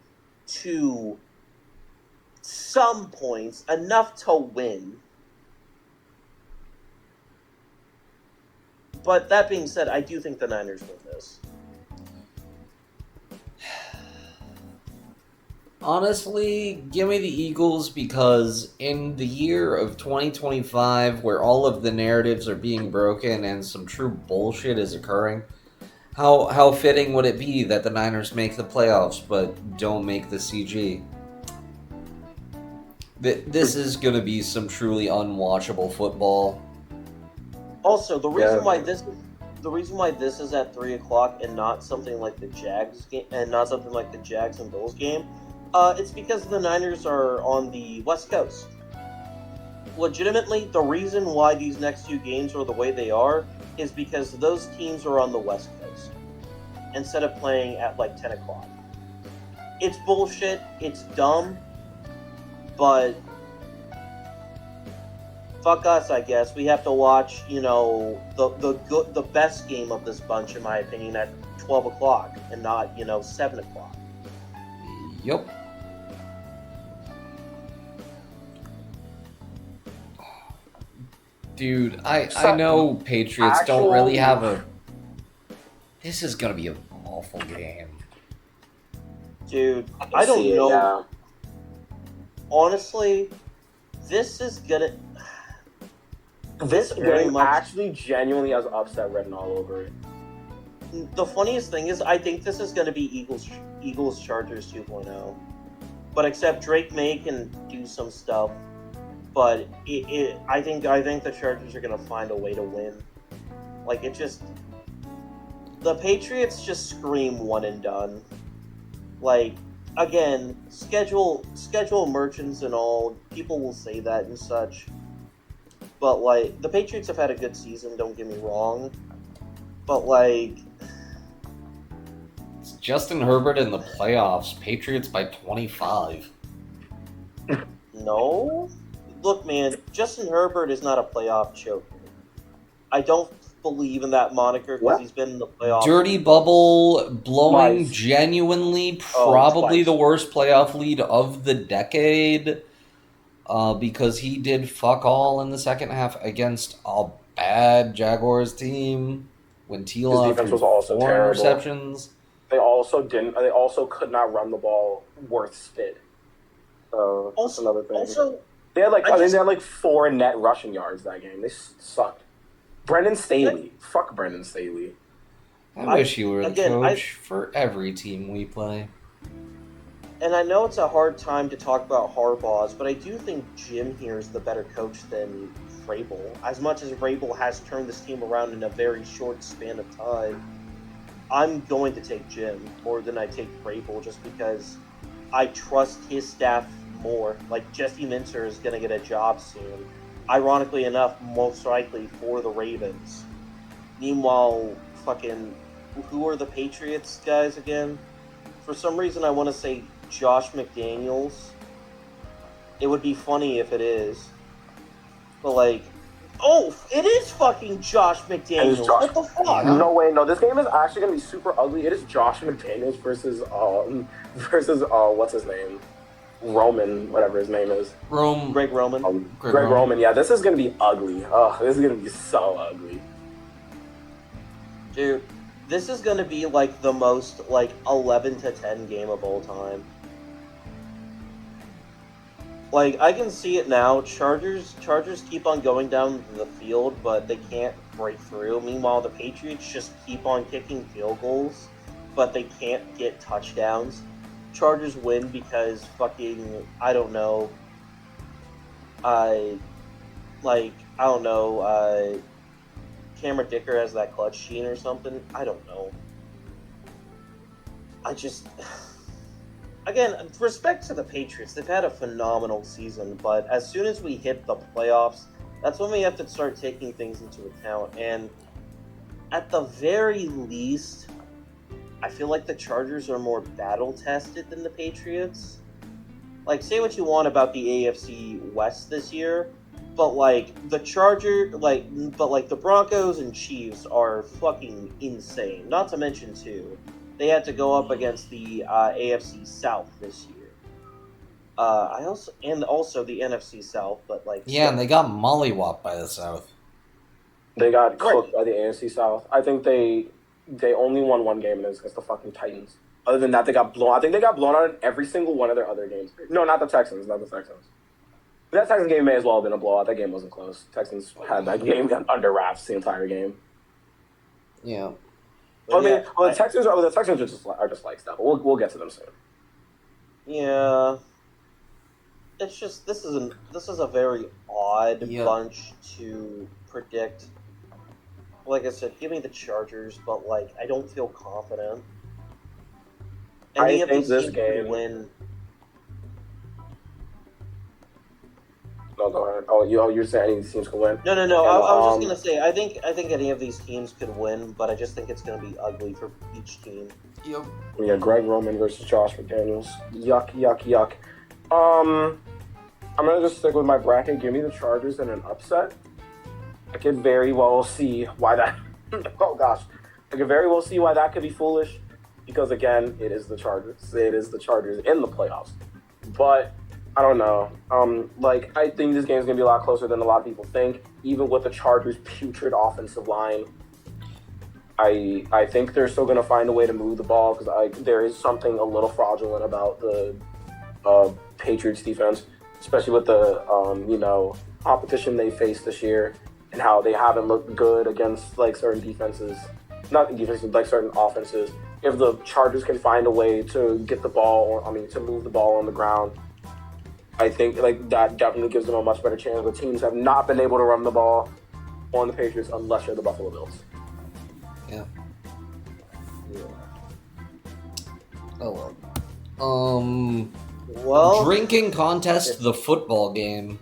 C: to some points, enough to win. But that being said, I do think the Niners win this.
A: Honestly, give me the Eagles because in the year of 2025, where all of the narratives are being broken and some true bullshit is occurring, how fitting would it be that the Niners make the playoffs but don't make the CG? This is going to be some truly unwatchable football.
C: Also,
B: Yeah.
C: the reason why this is at 3 o'clock and not something like the Jags game and not something like the Jags and Bills game, it's because the Niners are on the West Coast. Legitimately, the reason why these next two games are the way they are is because those teams are on the West Coast instead of playing at like 10 o'clock. It's bullshit. It's dumb, but fuck us, I guess. We have to watch, the best game of this bunch, in my opinion, at 12 o'clock and not 7 o'clock.
A: Yup. Dude, I know Patriots don't really have a. This is gonna be an awful game.
C: Dude,
B: I
C: I don't
B: see it,
C: know.
B: yeah.
C: Honestly, this is gonna.
B: This
C: very
B: game
C: much.
B: actually genuinely has upset written all over it.
C: The funniest thing is, I think this is going to be Eagles Chargers 2.0. But except Drake May can do some stuff, but I think the Chargers are going to find a way to win. Like the Patriots just scream one and done. Like again, schedule merchants and all. People will say that and such. But like the Patriots have had a good season. Don't get me wrong. But like.
A: It's Justin Herbert in the playoffs. Patriots by 25.
C: No. Look, man, Justin Herbert is not a playoff choker. I don't believe in that moniker because he's been in the playoffs.
A: Dirty bubble, blowing
B: Twice.
A: genuinely probably
B: Twice.
A: the worst playoff lead of the decade. Because he did fuck all in the second half against a bad Jaguars team when T-Law
B: His defense
A: threw
B: was also
A: 4
B: terrible.
A: interceptions.
B: They also could not run the ball worth spit. So that's another thing.
C: Also,
B: they had they had 4 net rushing yards that game. They sucked. Brendan Staley. Fuck Brendan Staley.
A: I wish you were the coach for every team we play.
C: And I know it's a hard time to talk about Harbaugh's, but I do think Jim here is the better coach than Vrabel. As much as Vrabel has turned this team around in a very short span of time, I'm going to take Jim more than I take Vrabel just because I trust his staff more. Like, Jesse Minter is going to get a job soon. Ironically enough, most likely for the Ravens. Meanwhile, who are the Patriots guys again? For some reason, I want to say Josh McDaniels. It would be funny if it is. But it is fucking Josh McDaniels. What the fuck?
A: Yeah.
B: No way, no. This game is actually gonna be super ugly. It is Josh McDaniels versus what's his name? Roman, whatever his name is.
C: Greg Roman.
B: Greg Roman. Yeah, this is gonna be ugly. Oh, this is gonna be so ugly.
C: Dude, this is gonna be like the most like 11-10 game of all time. Like I can see it now. Chargers keep on going down the field, but they can't break through. Meanwhile, the Patriots just keep on kicking field goals, but they can't get touchdowns. Chargers win because fucking I don't know. I I don't know. Cameron Dicker has that clutch gene or something. I don't know. I just again, respect to the Patriots. They've had a phenomenal season, but as soon as we hit the playoffs, that's when we have to start taking things into account. And at the very least, I feel like the Chargers are more battle tested than the Patriots. Like, say what you want about the AFC West this year, but like the the Broncos and Chiefs are fucking insane. Not to mention too, they had to go up against the AFC South this year. Also the NFC South, but like
A: Yeah, and they got mollywopped by the South.
B: They got
C: Right.
B: cooked by the AFC South. I think they only won one game, and it was against the fucking Titans. Other than that, they got blown. I think they got blown out in every single one of their other games. No, not the Texans. Not the Texans. That Texans game may as well have been a blowout. That game wasn't close. Texans had that game under wraps the entire game.
A: Yeah.
B: Well, I mean, the Texans are just like stuff. We'll get to them soon.
C: Yeah. It's just this is a very odd bunch to predict. Like I said, give me the Chargers, but like I don't feel confident. Any of these teams could win.
B: No, go ahead. Oh, you're saying any of these teams could win?
C: No. I was just gonna say I think any of these teams could win, but I just think it's gonna be ugly for each team.
A: Yep.
B: Yeah, Greg Roman versus Josh McDaniels. Yuck, yuck, yuck. I'm gonna just stick with my bracket. Give me the Chargers in an upset. I could very well see why that. Oh gosh, I could very well see why that could be foolish, because again, it is the Chargers. It is the Chargers in the playoffs. But I don't know. I think this game's gonna be a lot closer than a lot of people think. Even with the Chargers' putrid offensive line, I think they're still gonna find a way to move the ball, because there is something a little fraudulent about the Patriots defense, especially with the competition they faced this year and how they haven't looked good against like certain defenses, not defenses, like certain offenses. If the Chargers can find a way to get the ball, to move the ball on the ground, I think like that definitely gives them a much better chance. The teams have not been able to run the ball on the Patriots unless you're the Buffalo Bills.
A: Yeah. Oh well. Drinking contest, the football game.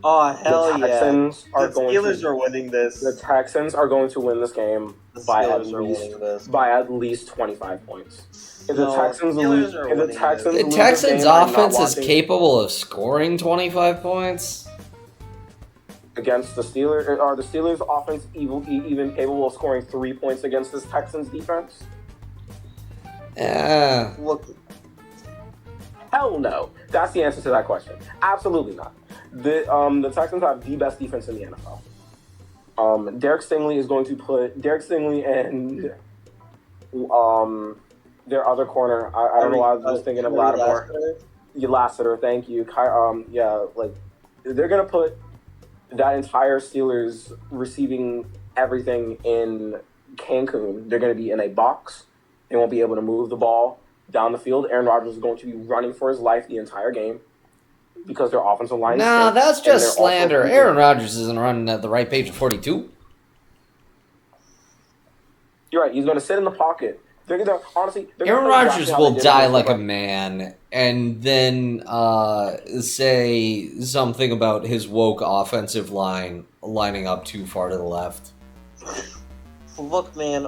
C: Oh hell
B: the Texans
C: yeah! The Steelers are winning this.
B: The Texans are going to win this game by at least 25 points. If the Texans lose,
A: the Texans' offense is capable of scoring 25 points
B: against the Steelers. Are the Steelers' offense even capable of scoring 3 points against this Texans defense?
A: Yeah.
B: Look, hell no. That's the answer to that question. Absolutely not. The Texans have the best defense in the NFL. Derek Stingley is going to put Derek Stingley and their other corner. I don't know why I was thinking of Lattimore. Lassiter, thank you. They're gonna put that entire Steelers receiving everything in Cancun. They're gonna be in a box. They won't be able to move the ball down the field. Aaron Rodgers is going to be running for his life the entire game because their offensive line.
A: Nah, that's just slander. Aaron Rodgers isn't running at the right page of 42.
B: You're right. He's going to sit in the pocket.
A: Aaron Rodgers will die like a man, and then say something about his woke offensive line lining up too far to the left.
C: Look, man.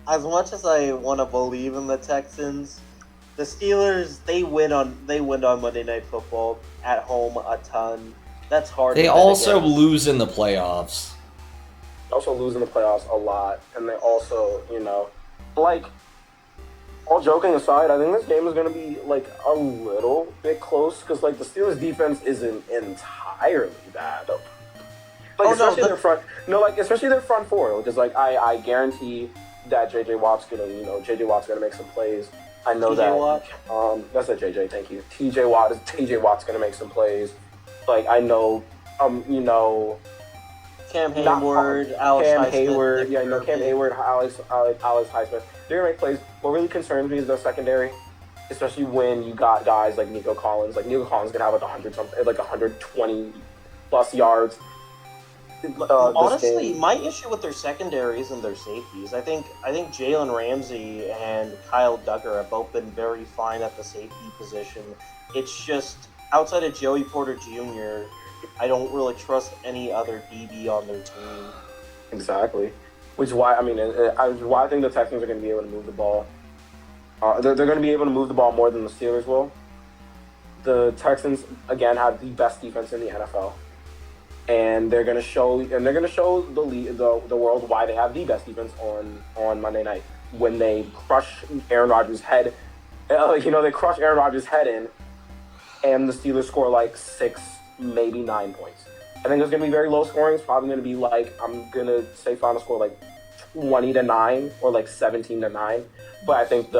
C: As much as I want to believe in the Texans, the Steelers they win on Monday Night Football at home a ton. That's hard.
A: They also lose in the playoffs.
B: Also lose in the playoffs a lot, and they also, all joking aside, I think this game is going to be a little bit close because the Steelers defense isn't entirely bad. Like
C: Oh no,
B: especially their front, no, like especially their front four, because like I guarantee that JJ Watt's gonna make some plays. I know
C: TJ
B: that.
C: Watt,
B: That's a JJ. Thank you. TJ Watt's gonna make some plays. Like I know, you know,
C: Cam
B: not
C: Hayward, Alex
B: Cam
C: Highsmith,
B: Hayward.
C: Nick
B: Yeah, I know Cam
C: Irvin.
B: Hayward, Alex Highsmith. They're gonna make plays. What really concerns me is their secondary, especially when you got guys like Nico Collins. Like Nico Collins gonna have like 100 something, like 120 plus yards. This
C: Honestly,
B: game.
C: my issue with their secondaries and their safeties, I think Jalen Ramsey and Kyle Duggar have both been very fine at the safety position. It's just outside of Joey Porter Jr., I don't really trust any other DB on their team.
B: Exactly. Which is why why I think the Texans are going to be able to move the ball. They're going to be able to move the ball more than the Steelers will. The Texans again have the best defense in the NFL, and they're going to show the world why they have the best defense on Monday night when they crush Aaron Rodgers' head. They crush Aaron Rodgers' head in, and the Steelers score like 6, maybe 9 points. I think it's going to be very low scoring. It's probably going to be like, I'm going to say final score like 20-9 or like 17-9. But I think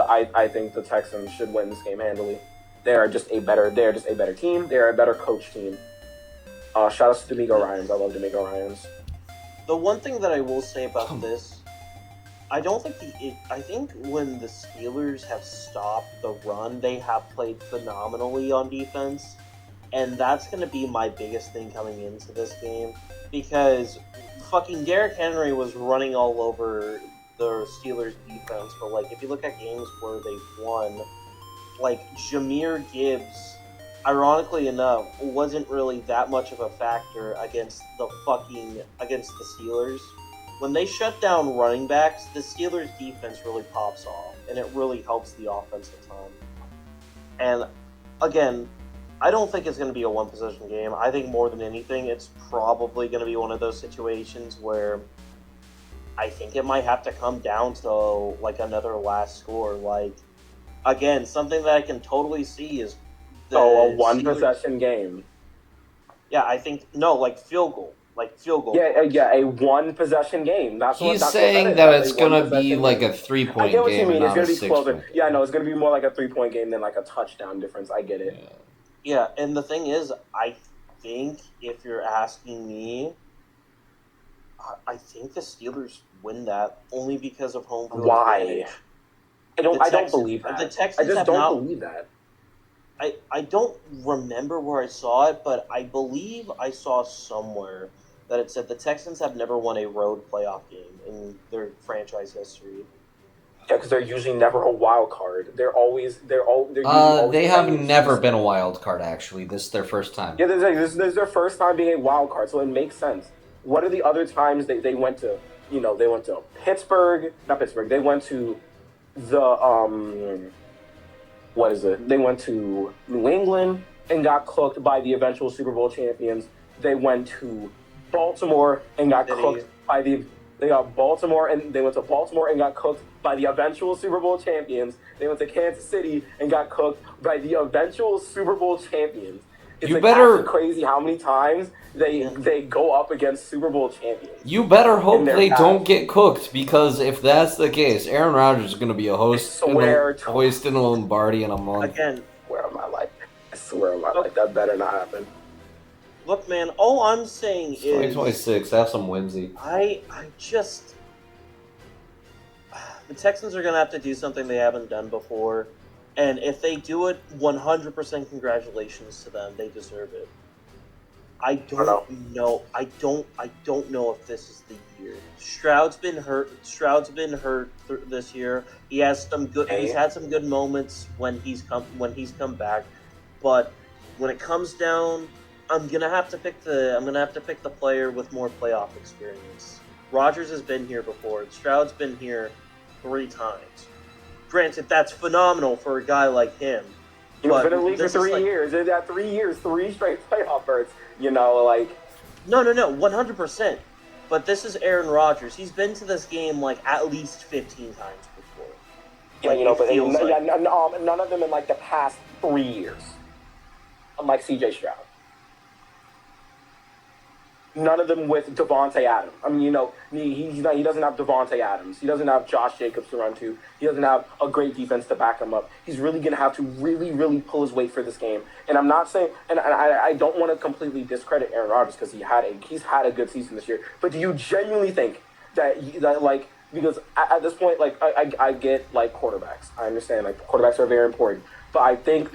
B: the Texans should win this game handily. They're just a better team. They're a better coach team. Shout out to D'Amico Ryans. I love D'Amico Ryans.
C: The one thing that I will say about this, I think when the Steelers have stopped the run, they have played phenomenally on defense. And that's going to be my biggest thing coming into this game, because fucking Derrick Henry was running all over the Steelers defense. But like, if you look at games where they've won, like Jahmyr Gibbs, ironically enough, wasn't really that much of a factor against the Steelers. When they shut down running backs, the Steelers defense really pops off, and it really helps the offense a ton. And again, I don't think it's going to be a one-possession game. I think more than anything, it's probably going to be one of those situations where I think it might have to come down to like another last score. Like, again, something that I can totally see is
B: a one-possession game.
C: Yeah, I think like field goal.
B: Yeah, a one-possession game.
A: He's saying that it's gonna be like a 3-point
B: I get what
A: game,
B: you mean.
A: and
B: It's
A: not
B: gonna be closer.
A: game.
B: Yeah, no, it's gonna be more like a 3-point game than like a touchdown difference. I get it.
C: Yeah, and the thing is, I think if you're asking me, I think the Steelers win that only because of home field advantage.
B: I don't believe that.
C: The Texans
B: I just don't believe that.
C: I don't remember where I saw it, but I believe I saw somewhere that it said the Texans have never won a road playoff game in their franchise history.
B: Yeah, because they're usually never a wild card. They're usually
A: They have
B: always
A: never been a wild card, actually. This is their first time.
B: Yeah, this is their first time being a wild card, so it makes sense. What are the other times they went to? They went to Pittsburgh, not Pittsburgh. They went to the what is it? They went to New England and got cooked by the eventual Super Bowl champions. They went to Baltimore and got cooked by the. They got Baltimore and they went to Baltimore and got cooked by the eventual Super Bowl champions. They went to Kansas City and got cooked by the eventual Super Bowl champions. It's actually crazy how many times they go up against Super Bowl champions.
A: You better hope they don't get cooked, because if that's the case, Aaron Rodgers is going to be a hoist in a Lombardi in a month.
C: Again,
B: I swear on my life, that better not happen.
C: Look, man, all I'm saying is
A: 2026, have some whimsy.
C: The Texans are going to have to do something they haven't done before. And if they do it, 100% congratulations to them. They deserve it. I don't know. I don't know if this is the year. Stroud's been hurt this year. He has some good. He's had some good moments when he's come back. But when it comes down, I'm gonna have to pick the player with more playoff experience. Rodgers has been here before. Stroud's been here 3 times. Granted, that's phenomenal for a guy like him.
B: He's been in the league for 3 years. He's had 3 years, 3 straight playoff berths. No,
C: 100%. But this is Aaron Rodgers. He's been to this game like at least 15 times before.
B: None of them in like the past 3 years. Unlike CJ Stroud. None of them with Devontae Adams. I mean, he doesn't have Devontae Adams. He doesn't have Josh Jacobs to run to. He doesn't have a great defense to back him up. He's really going to have to really, really pull his weight for this game. And I'm not saying, and I don't want to completely discredit Aaron Rodgers because he's had a good season this year. But do you genuinely think that like, because at this point, like, I get, like, quarterbacks. I understand, like, quarterbacks are very important. But I think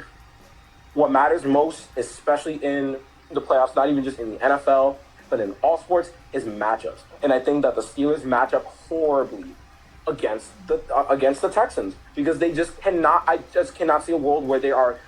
B: what matters most, especially in the playoffs, not even just in the NFL, but in all sports, is matchups. And I think that the Steelers match up horribly against the Texans because they just cannot. I just cannot see a world where they are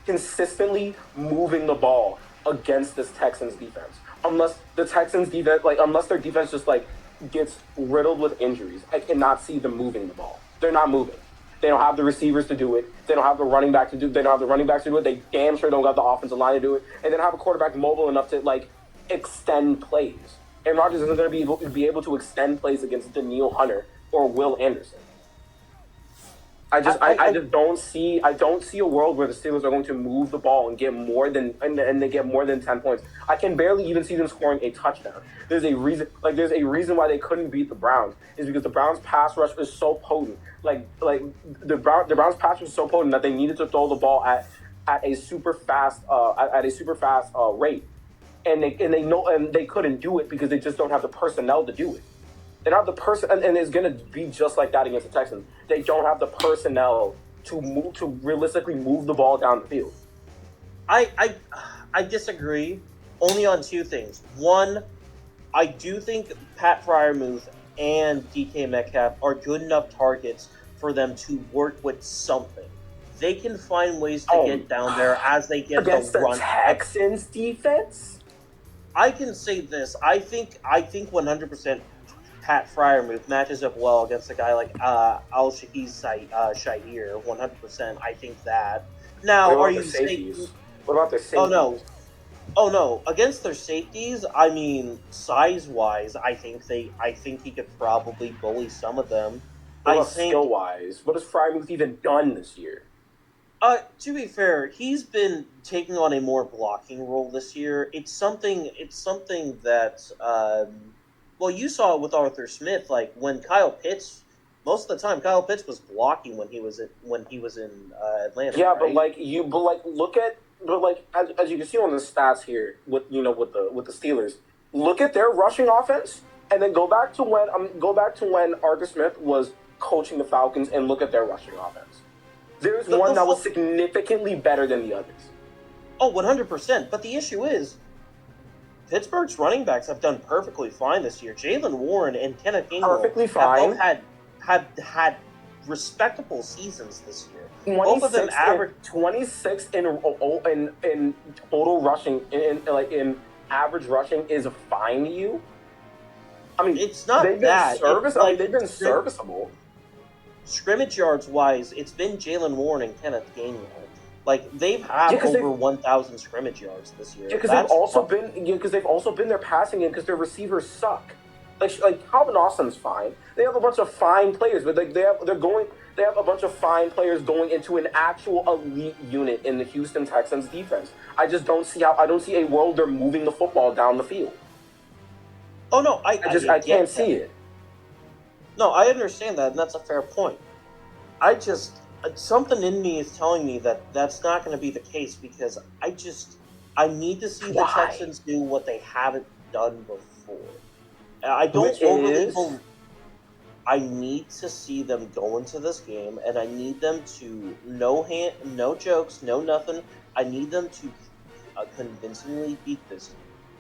B: consistently moving the ball against this Texans defense. Unless the Texans defense, like, unless their defense just, like, gets riddled with injuries, I cannot see them moving the ball. They're not moving. They don't have the receivers to do it. They don't have the running back to do. They don't have the running backs to do it. They damn sure don't got the offensive line to do it. And they don't have a quarterback mobile enough to, like, extend plays. Aaron Rodgers isn't going to be able to extend plays against Daniil Hunter or Will Anderson. I just don't see a world where the Steelers are going to move the ball and get more than and they get more than 10 points. I can barely even see them scoring a touchdown. There's a reason why they couldn't beat the Browns is because the Browns pass rush is so potent. Like the Browns pass rush is so potent that they needed to throw the ball at a super fast rate. And they couldn't do it because they just don't have the personnel to do it. They don't have the person, and it's going to be just like that against the Texans. They don't have the personnel to realistically move the ball down the field.
C: I disagree only on two things. One, I do think Pat Fryermuth and DK Metcalf are good enough targets for them to work with something. They can find ways to get down there as they get
B: against
C: the run.
B: Texans defense.
C: I can say this. I think 100%. Pat Fryermuth matches up well against a guy like Al-Shahid Shahir, 100%. I think that. Now, are you saying...
B: What about their safeties?
C: Oh no! Against their safeties, I mean, size-wise, I think he could probably bully some of them.
B: What about skill-wise? What has Fryermuth even done this year?
C: To be fair, he's been taking on a more blocking role this year. It's something that. Well, you saw it with Arthur Smith. Like when Kyle Pitts, most of the time Kyle Pitts was blocking when he was in Atlanta.
B: Yeah,
C: right?
B: As you can see on the stats here with the Steelers, look at their rushing offense, and then go back to when Arthur Smith was coaching the Falcons, and look at their rushing offense. There's one that was significantly better than the others.
C: Oh, 100%. But the issue is, Pittsburgh's running backs have done perfectly fine this year. Jalen Warren and Kenneth Gainwell have had respectable seasons this year. Both of them average
B: 26 in total rushing in average rushing is fine to you. I mean,
C: it's not
B: they've
C: that.
B: They've been serviceable.
C: Scrimmage yards wise, it's been Jalen Warren and Kenneth Gainwell. Like they've had over 1,000 scrimmage yards this year.
B: Yeah, because they've also been their passing game because their receivers suck. Like Calvin Austin's fine. They have a bunch of fine players, but they have a bunch of fine players going into an actual elite unit in the Houston Texans defense. I don't see a world they're moving the football down the field.
C: Oh no, I
B: can't see it.
C: No, I understand that, and that's a fair point. Something in me is telling me that that's not going to be the case because I need to see the Texans do what they haven't done before. I need to see them go into this game, and I need them to no jokes, no nothing. I need them to convincingly beat this.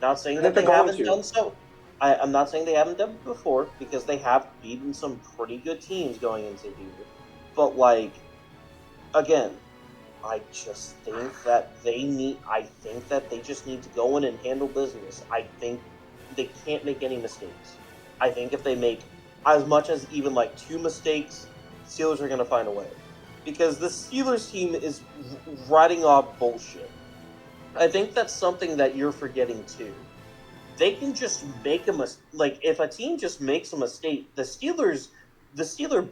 C: Not saying that they haven't done so. I'm not saying they haven't done it before because they have beaten some pretty good teams going into here, but again, I just think that I think that they just need to go in and handle business. I think they can't make any mistakes. I think if they make as much as even 2 mistakes, Steelers are going to find a way. Because the Steelers team is riding off bullshit. I think that's something that you're forgetting too. They can just make a mistake. If a team just makes a mistake, the Steeler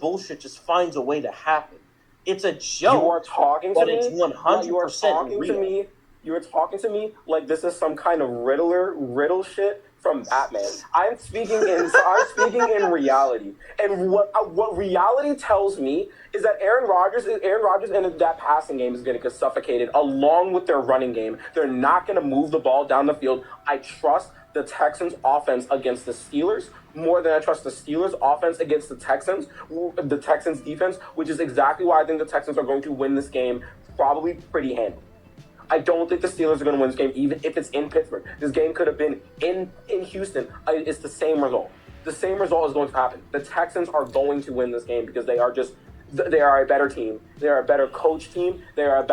C: bullshit just finds a way to happen. It's a joke.
B: You are talking to me.
C: It's 100% real.
B: You're talking to me like this is some kind of riddle shit from Batman. I'm speaking in reality. And what reality tells me is that Aaron Rodgers in that passing game is going to get suffocated along with their running game. They're not going to move the ball down the field. I trust the Texans offense against the Steelers more than I trust the Steelers offense against the Texans defense, which is exactly why I think the Texans are going to win this game probably pretty handily. I don't think the Steelers are going to win this game, even if it's in Pittsburgh. This game could have been in Houston. It's the same result. The same result is going to happen. The Texans are going to win this game because they are a better team. They are a better coach team. Their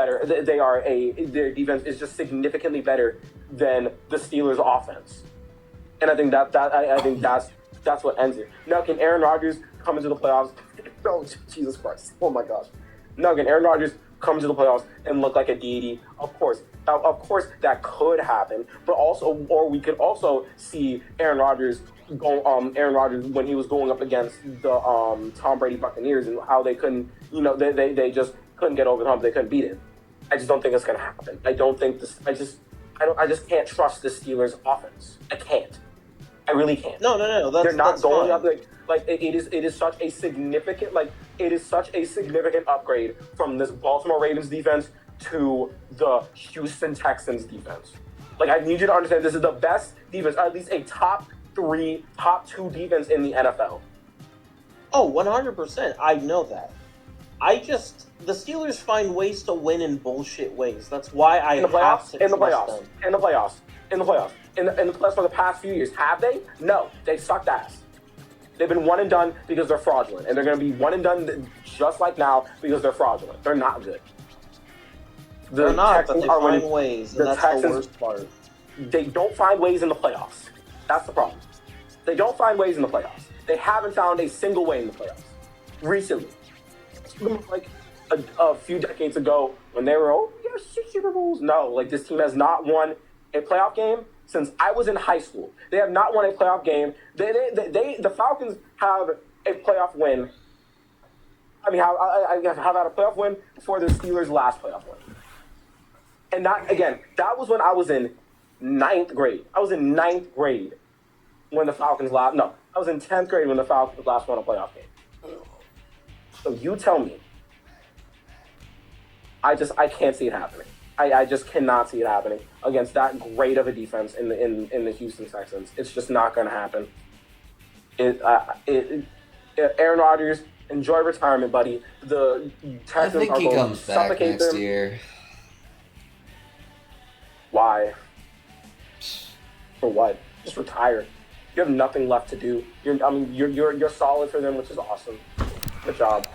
B: defense is just significantly better than the Steelers offense. And I think that's what ends it. Now, can Aaron Rodgers come into the playoffs? Oh, Jesus Christ. Oh, my gosh. Now, can Aaron Rodgers come to the playoffs and look like a deity? Of course, that could happen. But also, or we could also see Aaron Rodgers when he was going up against the Tom Brady Buccaneers and how they couldn't, they just couldn't get over the hump. They couldn't beat it. I just don't think it's going to happen. I don't think this. I just can't trust the Steelers offense. I can't. I really can't.
C: No.
B: They're not going
C: fine.
B: up it is such a significant upgrade from this Baltimore Ravens defense to the Houston Texans defense. Like, I need you to understand this is the best defense, or at least a top 2 defense in the NFL.
C: Oh, 100%. I know that. The Steelers find ways to win in bullshit ways. That's why I
B: In the
C: have to
B: playoffs,
C: trust them.
B: in the playoffs for the past few years, have they? No, they sucked ass. They've been one and done because they're fraudulent, and they're going to be one and done just like now because they're fraudulent. They're not good.
C: They're not, but they find ways, and that's the worst part.
B: They don't find ways in the playoffs. That's the problem. They don't find ways in the playoffs. They haven't found a single way in the playoffs recently. Like a few decades ago when they were, 6 Super Bowls. No, like, this team has not won a playoff game since I was in high school. They have not won a playoff game. The Falcons have a playoff win. I mean, I have had a playoff win before the Steelers' last playoff win. And that was when I was in 9th grade. I was in 9th grade when the Falcons last. No, I was in 10th grade when the Falcons last won a playoff game. So you tell me. I can't see it happening. I just cannot see it happening against that great of a defense in the Houston Texans. It's just not going to happen. Aaron Rodgers, enjoy retirement, buddy. The Texans
A: I think he comes back
B: suffocate
A: next
B: them.
A: year.
B: Why? For what? Just retire. You have nothing left to do. You're solid for them, which is awesome. Good job.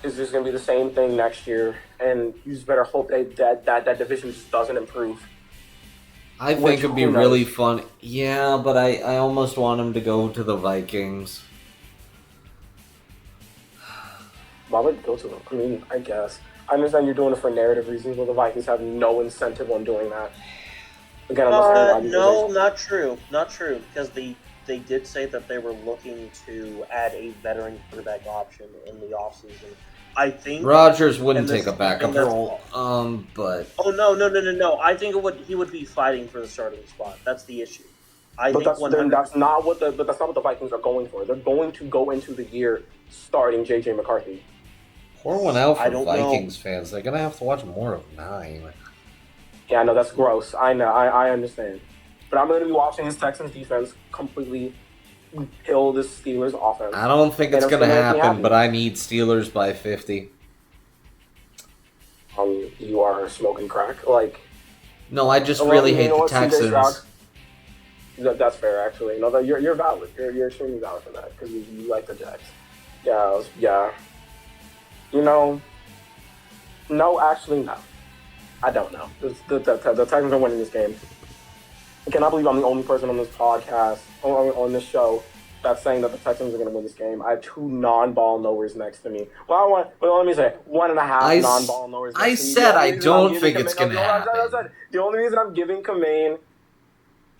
B: It's just gonna be the same thing next year, and you just better hope that division just doesn't improve.
A: I think it'd be really fun. Yeah, but I almost want him to go to the Vikings.
B: Why would you go to them? I mean, I guess. I understand you're doing it for narrative reasons, but the Vikings have no incentive on doing that. Again,
C: No, not true. Not true, because they did say that they were looking to add a veteran quarterback option in the offseason. I think
A: Rodgers wouldn't take a backup role, but...
C: Oh, no. I think he would be fighting for the starting spot. That's the issue.
B: That's not what the Vikings are going for. They're going to go into the year starting J.J. McCarthy.
A: Pour one out for Vikings fans. They're going to have to watch more of 9.
B: Yeah, I know, that's gross. I know, I understand. But I'm going to be watching this Texans defense completely kill this Steelers offense.
A: I don't think it's going to happen, but I need Steelers by 50.
B: You are smoking crack.
A: No, I just really hate the Texans.
B: That's fair, actually. No, you're valid. You're extremely valid for that because you like the Jags. Yeah. No, actually, no. I don't know. The Texans are winning this game. I cannot believe I'm the only person on this podcast, on this show, that's saying that the Texans are going to win this game. I have 2 non-ball knowers next to me. Let me say 1.5 non-ball knowers next to me.
A: I said I don't think it's going to happen.
B: The only reason I'm giving Kamain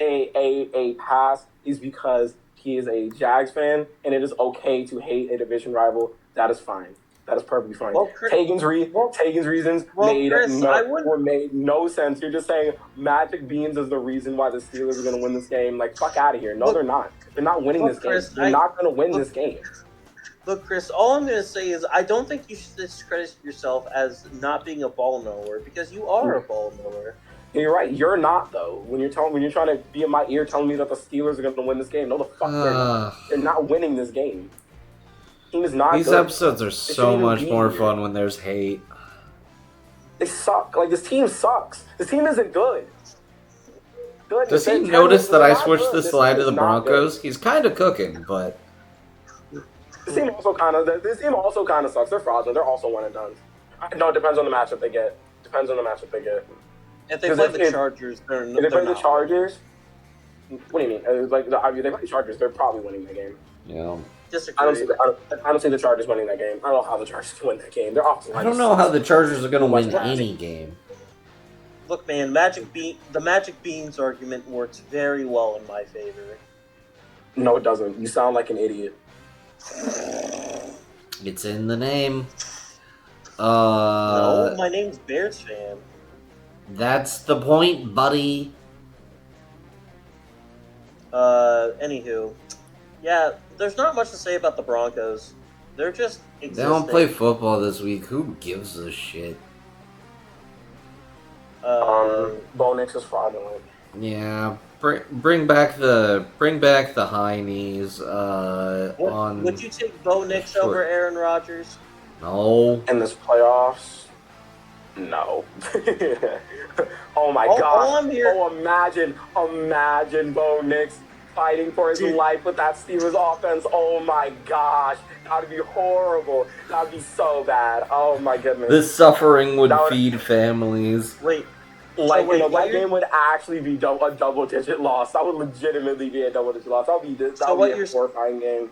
B: a pass is because he is a Jags fan, and it is okay to hate a division rival. That is fine. That is perfectly fine.
C: Well, Chris,
B: Tegan's
C: well,
B: reasons
C: Chris, I wouldn't.
B: made no sense. You're just saying Magic Beans is the reason why the Steelers are going to win this game. Like, fuck out of here. No,
C: Look,
B: they're not. They're not winning this
C: look,
B: game.
C: Chris.
B: They're not going to win
C: Look,
B: this game.
C: Look, Chris. All I'm going to say is I don't think you should discredit yourself as not being a ball knower because you are a ball knower.
B: You're right. You're not though. When you're trying to be in my ear telling me that the Steelers are going to win this game, no, the fuck they're not. They're not winning this game. Team is not.
A: These
B: good.
A: episodes are so much more fun when there's hate.
B: They suck. Like, this team sucks. This team isn't good.
A: Does he notice that I switched the slide to the Broncos? He's kind of cooking, but
B: this team also kind of sucks. They're fraudulent. They're also one and done. No, it depends on the matchup they get.
C: If they play the Chargers, they're
B: if they play the Chargers, what do you mean? Like, if they play the Chargers, they're probably winning the game.
A: yeah.
C: Disagree.
B: I don't see the Chargers winning that game. I don't know how the Chargers can win that game. They're off.
A: I don't know how the Chargers are going to win any game.
C: Look, man, the Magic Beans argument works very well in my favor.
B: No, it doesn't. You sound like an idiot.
A: It's in the name.
C: No, my name's Bears fan.
A: That's the point, buddy.
C: Anywho, yeah, there's not much to say about the Broncos. They're just existing.
A: They don't play football this week. Who gives a shit?
B: Bo Nix is fraudulent.
A: Yeah, bring back the high knees.
C: Would you take Bo Nix over Aaron Rodgers?
A: No.
B: In this playoffs, no. Oh my god! Imagine Bo Nix fighting for his life with that Steelers offense. Oh my gosh, that would be horrible. That would be so bad. Oh my goodness.
A: This suffering would feed families.
C: Wait.
B: That game would actually be a double-digit loss. That would legitimately be a double-digit loss. That would be a horrifying game.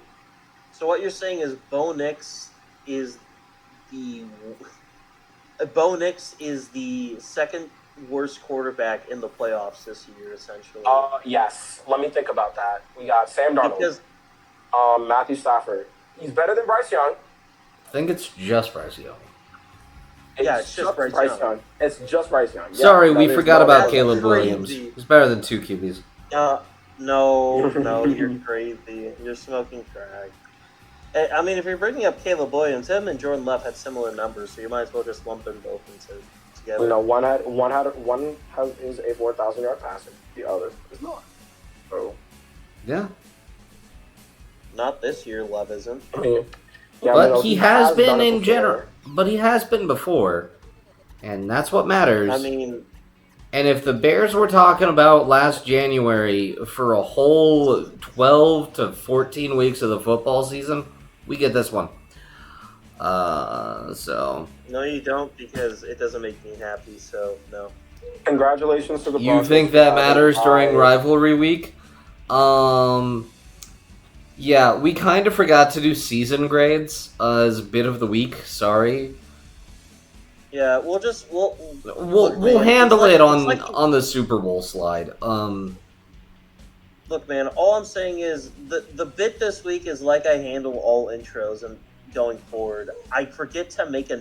C: So what you're saying is Bo Nix is the second worst quarterback in the playoffs this year, essentially.
B: Yes. Let me think about that. We got Sam Darnold, Matthew Stafford. He's better than Bryce Young.
A: I think it's just Bryce Young.
B: It's just Bryce Young. It's just Bryce Young. Yeah,
A: sorry, we forgot about Caleb Williams. He's better than two QBs.
C: No, you're crazy. You're smoking crack. I mean, if you're bringing up Caleb Williams, him and Jordan Love had similar numbers, so you might as well just lump them both together.
B: You know, one is a 4,000-yard passer. The other is not. So
A: yeah.
C: Not this year, Love isn't.
B: I mean,
A: but he has been in general. But he has been before, and that's what matters.
C: I mean,
A: and if the Bears were talking about last January for a whole 12 to 14 weeks of the football season, we get this one. So
C: no, you don't, because it doesn't make me happy. So no.
B: Congratulations to the
A: Broncos. You think that matters during rivalry week? Yeah, we kind of forgot to do season grades as bit of the week. Sorry.
C: Yeah, we'll
A: handle it on the Super Bowl slide.
C: Look, man, all I'm saying is the bit this week is like I handle all intros and going forward. I forget to make a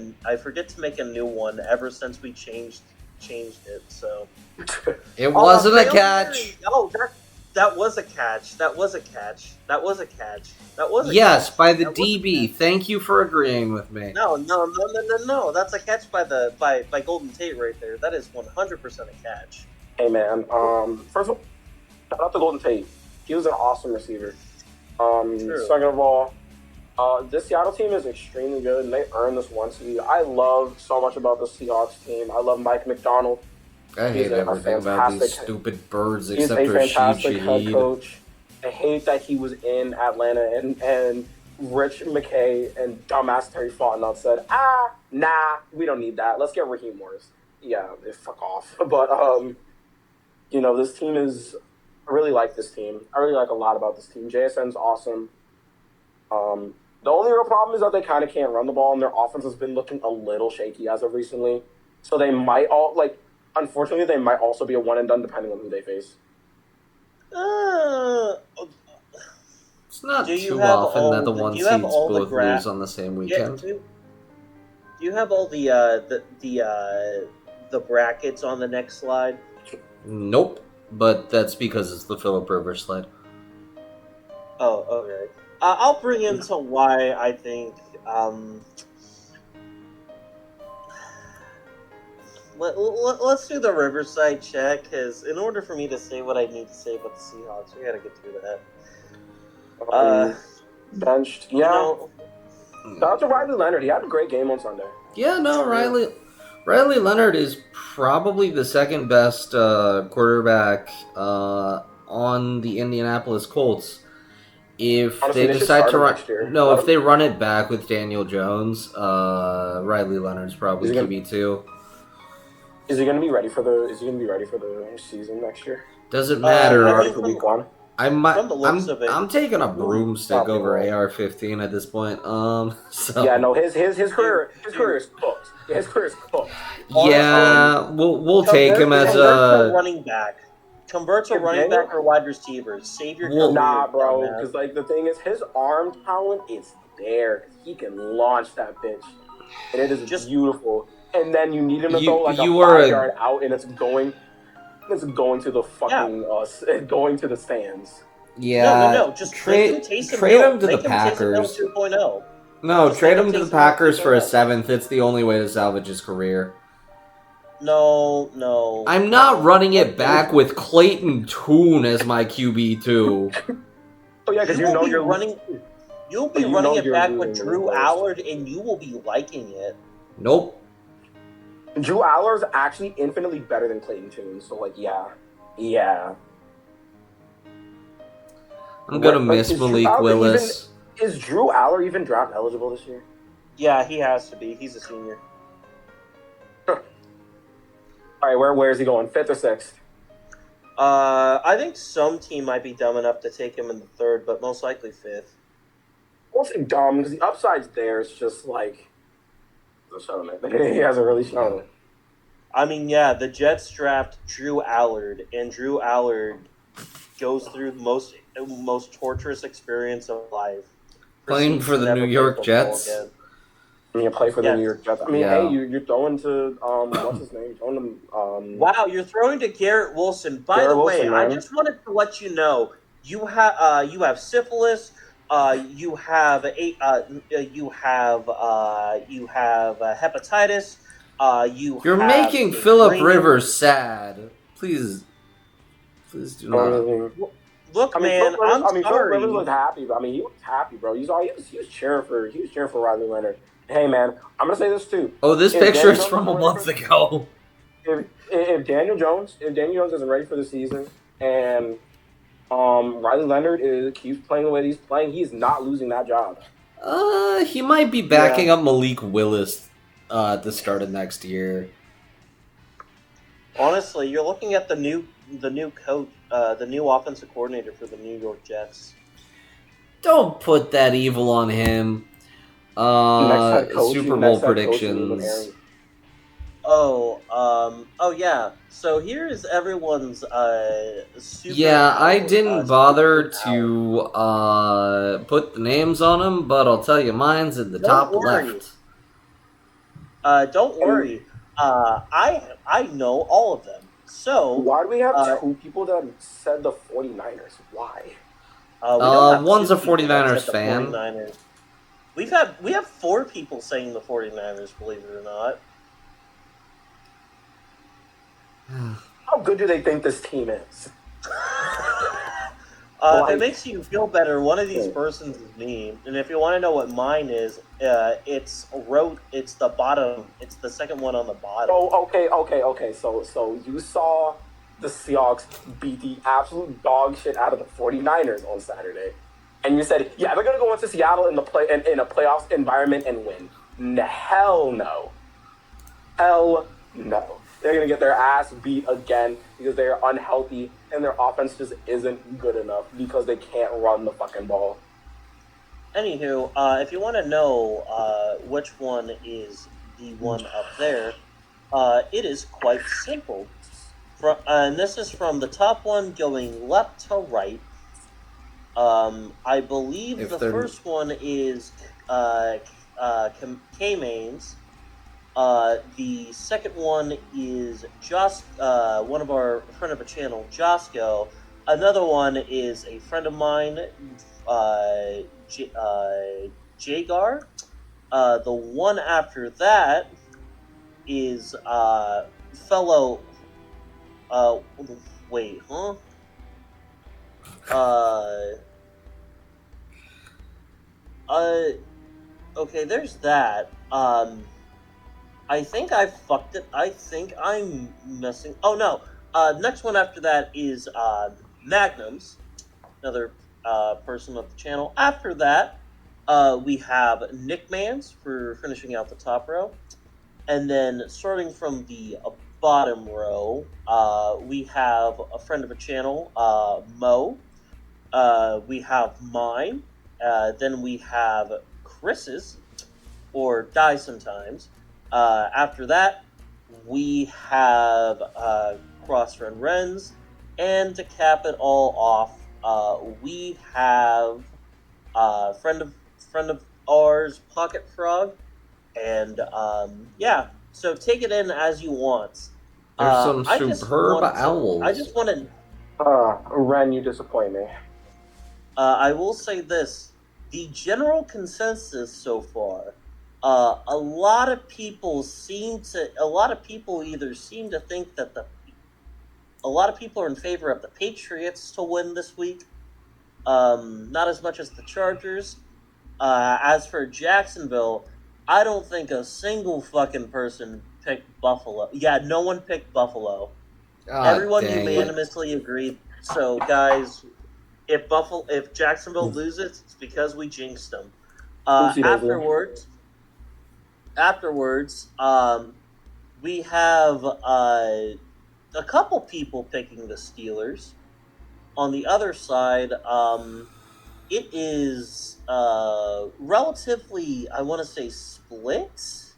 C: new one ever since we changed it. So
A: it wasn't a catch.
C: No, that was a catch. That was a catch.
A: Yes, by the DB. Thank you for agreeing with me.
C: No. That's a catch by Golden Tate right there. That is 100% a catch.
B: Hey man, first of all, shout out to Golden Tate. He was an awesome receiver. Second of all, this Seattle team is extremely good, and they earned this one seed. I love so much about the Seahawks team. I love Mike McDonald.
A: I hate everything about these stupid birds except for
B: fantastic head coach. I hate that he was in Atlanta and Rich McKay and dumbass Terry Fontenot said, nah, we don't need that. Let's get Raheem Morris. Yeah, fuck off. But, this team is... I really like this team. I really like a lot about this team. JSN's awesome. The only real problem is that they kind of can't run the ball, and their offense has been looking a little shaky as of recently. So they might unfortunately, they might also be a one and done depending on who they face.
A: It's not too often that the one seeds both lose on the same weekend.
C: Do you have all the brackets on the next slide?
A: Nope, but that's because it's the Philip Rivers slide.
C: Oh, okay. I'll bring into why I think. Let's do the Riverside check, because in order for me to say what I need to say about the Seahawks, we gotta get through that.
B: Benched. Yeah.
C: You know,
B: Shout out to Riley Leonard. He had a great game on Sunday.
A: Yeah, no,
C: True.
A: Riley Leonard is probably the second best quarterback on the Indianapolis Colts. If
B: Honestly,
A: they
B: they should
A: decide
B: start
A: to
B: him
A: run,
B: next year.
A: no,
B: Let
A: if
B: him,
A: they run it back with Daniel Jones, Riley Leonard's probably
B: is he gonna
A: QB2.
B: is he gonna be ready for the season next year?
A: Doesn't
B: Is
A: matter.
B: he
C: I
B: ready
C: mean,
B: for week one?
C: from the looks of it,
A: I'm taking a
C: you,
A: broomstick
B: Probably
A: over
B: won't.
A: AR-15 at this point. So
B: Yeah, no, his career
C: you,
B: is cooked. Yeah, his career is cooked.
C: honestly,
A: yeah, we'll take him as
C: convert to
A: a
C: running back. Convert to
B: If
C: running
B: Daniel,
C: back or wide receivers. Save your
A: well.
C: career,
B: nah, bro,
C: dumbass.
B: because like the thing is, his arm talent is there. He can launch that bitch, and it is
C: Just
B: beautiful. And then you need him to throw like a
A: You were
B: 5 yard out, and it's going to the
C: yeah.
B: fucking going to the stands.
C: No. Just make him Taysom
A: Trade
C: Hill.
A: him to the
C: Make him Taysom Hill
A: Packers.
C: 2.0.
A: No,
C: Just
A: trade
C: make
A: him to the
C: Taysom Hill
A: Packers for a
C: 2.0.
A: 7th. It's the only way to salvage his career.
C: No.
A: I'm not running it back
C: You
A: with Clayton Tune as my QB2.
B: Oh yeah, because
C: you
B: you
C: will
B: know
C: be
B: you're
C: running. You'll
B: but
C: be
B: you
C: running
B: know
C: it
B: you're
C: back with
B: losing the
C: Drew
B: most.
C: Allard, and you will be liking it.
A: Nope.
B: Drew Allar's actually infinitely better than Clayton Tune. So like, yeah.
A: I'm gonna
B: Like,
A: miss Malik Willis.
B: Is Drew Aller even draft eligible this year?
C: Yeah, he has to be. He's a senior.
B: All right, where is he going? 5th or 6th?
C: I think some team might be dumb enough to take him in the 3rd, but most likely 5th.
B: I won't say dumb because the upside's there. It's just like shown it. He hasn't really shown it.
C: I mean, yeah, the Jets draft Drew Allard, and Drew Allard goes through the most torturous experience of life.
A: Playing
C: Proceeds
A: for
C: to
A: the
C: never
A: New
C: play
A: York
C: football
A: Jets.
C: again.
B: I mean, you play for the
C: Yes.
B: New York Jets. I mean,
A: Yeah.
B: hey, you're throwing to what's his name? Throwing to
C: Wow, you're throwing to Garrett Wilson. By
B: Garrett
C: the way,
B: Wilson,
C: I
B: man.
C: just wanted to let you know you have syphilis. You have hepatitis.
A: You're
C: have
A: making Philip
C: gangrene.
A: Rivers sad. Please do not.
C: Look,
B: I mean,
C: man, I'm
B: Philip
C: sorry.
B: Rivers was happy. But, I mean, he was happy, bro. He was cheering for Riley Leonard. Hey, man, I'm gonna say this too.
A: Oh, this
B: If
A: picture
B: Daniel
A: is from a
B: Jones
A: month ago.
B: If Daniel Jones isn't ready for the season and Riley Leonard keeps playing the way he's playing, he's not losing that job.
A: He might be backing up Malik Willis at the start of next year.
C: Honestly, you're looking at the new coach, the new offensive coordinator for the New York Jets.
A: Don't put that evil on him. Super Bowl predictions.
C: Oh yeah. So here's everyone's Super
A: Yeah, I
C: Bowl,
A: didn't bother to put the names on them, but I'll tell you, mine's in the top left.
C: Don't worry. I know all of them. So
B: why do we have 2 people that said the 49ers? Why?
C: we don't have
A: one's
C: 2
A: a
C: people that
A: 49ers
C: said the
A: fan.
C: 49ers. We have 4 people saying the 49ers, believe it or not.
B: How good do they think this team is?
C: If it makes you feel better, one of these persons is me. And if you want to know what mine is, it's the bottom. It's the second one on the bottom.
B: Oh, okay. So you saw the Seahawks beat the absolute dog shit out of the 49ers on Saturday. And you said, yeah, they're going to go into Seattle in a playoffs environment and win. Hell no. Hell no. They're going to get their ass beat again because they're unhealthy and their offense just isn't good enough because they can't run the fucking ball.
C: Anywho, if you want to know which one is the one up there, it is quite simple. And this is from the top one going left to right. I believe the first one is K-Mains. The second one is one of our friend of a channel, Josco. Another one is a friend of mine, Jagar. The one after that is fellow. Uh, wait, huh? Uh, uh, okay, there's that. I think I fucked it. I think I'm messing. Oh no. Next one after that is Magnums, another person of the channel. After that, we have Nick Mans for finishing out the top row, and then starting from the bottom row, we have a friend of a channel, Mo. We have mine. Then we have Chris's, or Die Sometimes. After that, we have Crossrun Rens. And to cap it all off, we have friend of ours, Pocket Frog. And yeah, so take it in as you want.
A: There's some
C: I just
A: superb
C: want to. I
A: owls.
C: just want to.
B: Ren, you disappoint me.
C: I will say this: the general consensus so far, a lot of people either seem to think that a lot of people are in favor of the Patriots to win this week. Not as much as the Chargers. As for Jacksonville, I don't think a single fucking person picked Buffalo. Yeah, no one picked Buffalo.
A: God
C: Everyone
A: dang it.
C: unanimously agreed. So, guys, if Jacksonville loses, it's because we jinxed them. Afterwards, we have a couple people picking the Steelers. On the other side, it is relatively, I want to say, split.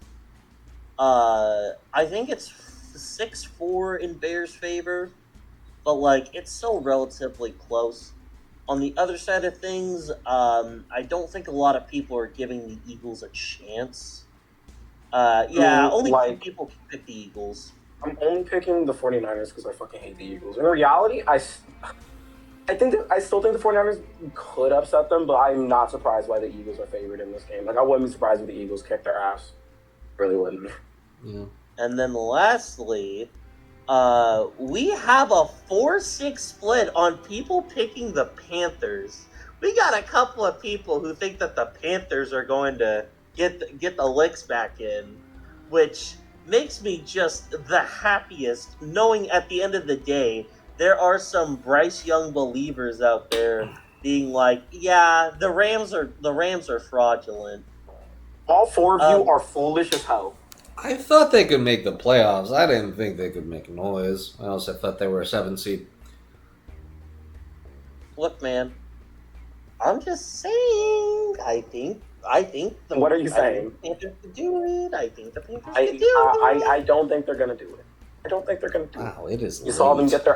C: I think it's 6-4 in Bears' favor, but like it's still relatively close. On the other side of things, I don't think a lot of people are giving the Eagles a chance. Only two people can pick the Eagles.
B: I'm only picking the 49ers because I fucking hate the Eagles. In reality, I still think the 49ers could upset them, but I'm not surprised why the Eagles are favored in this game. Like, I wouldn't be surprised if the Eagles kicked their ass. Really wouldn't.
A: Yeah.
C: And then lastly, we have a 4-6 split on people picking the Panthers. We got a couple of people who think that the Panthers are going to get the licks back in, which makes me just the happiest, knowing at the end of the day, there are some Bryce Young believers out there being like, yeah, the Rams are fraudulent.
B: All four of you are foolish as hell.
A: I thought they could make the playoffs. I didn't think they could make noise. I also thought they were a 7 seed.
C: Look, man, I'm just saying. I think.
B: What are you saying?
C: I think the Panthers could do it. I think the Panthers could do it.
B: I don't think they're gonna do it. I don't think they're gonna do it.
A: Wow, it is.
B: You saw them get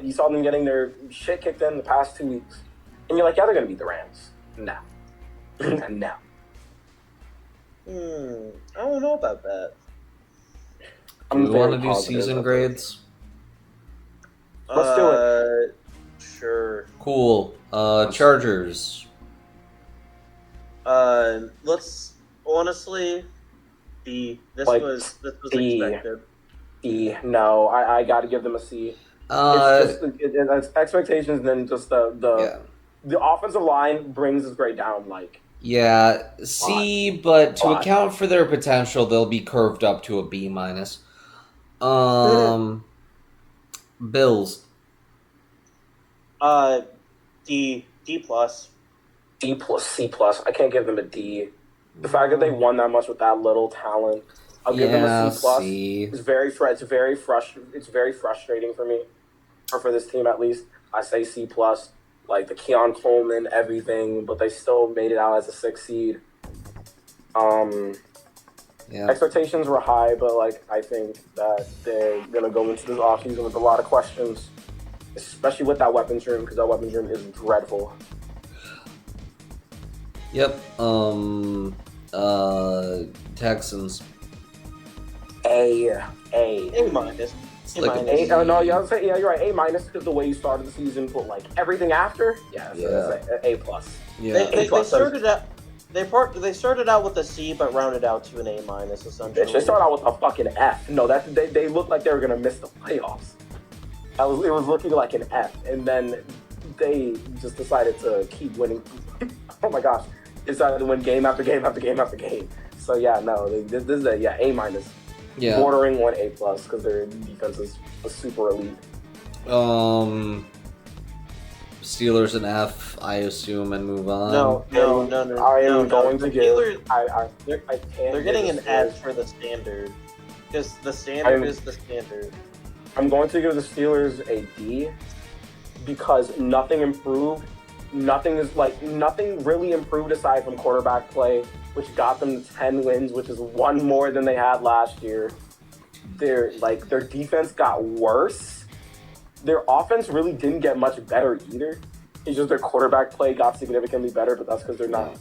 B: you saw them getting their shit kicked in the past 2 weeks, and you're like, yeah, they're gonna beat the Rams. No, no.
C: I don't know about that.
A: Do we want to do season grades?
B: Let's do it.
C: Sure.
A: Cool. Chargers.
C: Let's honestly. This was expected.
B: No, I got to give them a C. It's expectations, then just the offensive line brings this grade down like.
A: Yeah, C, but to account for their potential, they'll be curved up to a B minus. Bills.
C: D plus.
B: D plus, C plus. I can't give them a D. The fact that they won that much with that little talent, I'll give them a C plus.
A: C.
B: It's very frustrating for me, or for this team at least. I say C plus. Like the Keon Coleman, everything, but they still made it out as a 6 seed. Expectations were high, but like I think that they're gonna go into this offseason with a lot of questions, especially with that weapons room, because that weapons room is dreadful.
A: Yep. Texans.
C: A minus.
A: It's
C: A
A: like
C: minus.
B: No, yeah, I was saying, yeah, you're right. A minus because the way you started the season, but like everything after, yeah, so that's A plus.
A: Yeah.
C: They started out. They started out with a C, but rounded out to an A minus essentially.
B: Bitch, they started out with a fucking F. No, they looked like they were gonna miss the playoffs. It was looking like an F, and then they just decided to keep winning. Oh my gosh, decided to win game after game after game after game. So yeah, no, this is a A minus, bordering on A plus because their defense is super elite.
A: Steelers an F, I assume, and move on.
C: No.
B: I am going to give.
C: Steelers,
B: they're
C: getting an F for the standard because the standard is the standard.
B: I'm going to give the Steelers a D because nothing improved. Nothing really improved aside from quarterback play, which got them to 10 wins, which is one more than they had last year. Their defense got worse. Their offense really didn't get much better either. It's just their quarterback play got significantly better, but that's because they're not,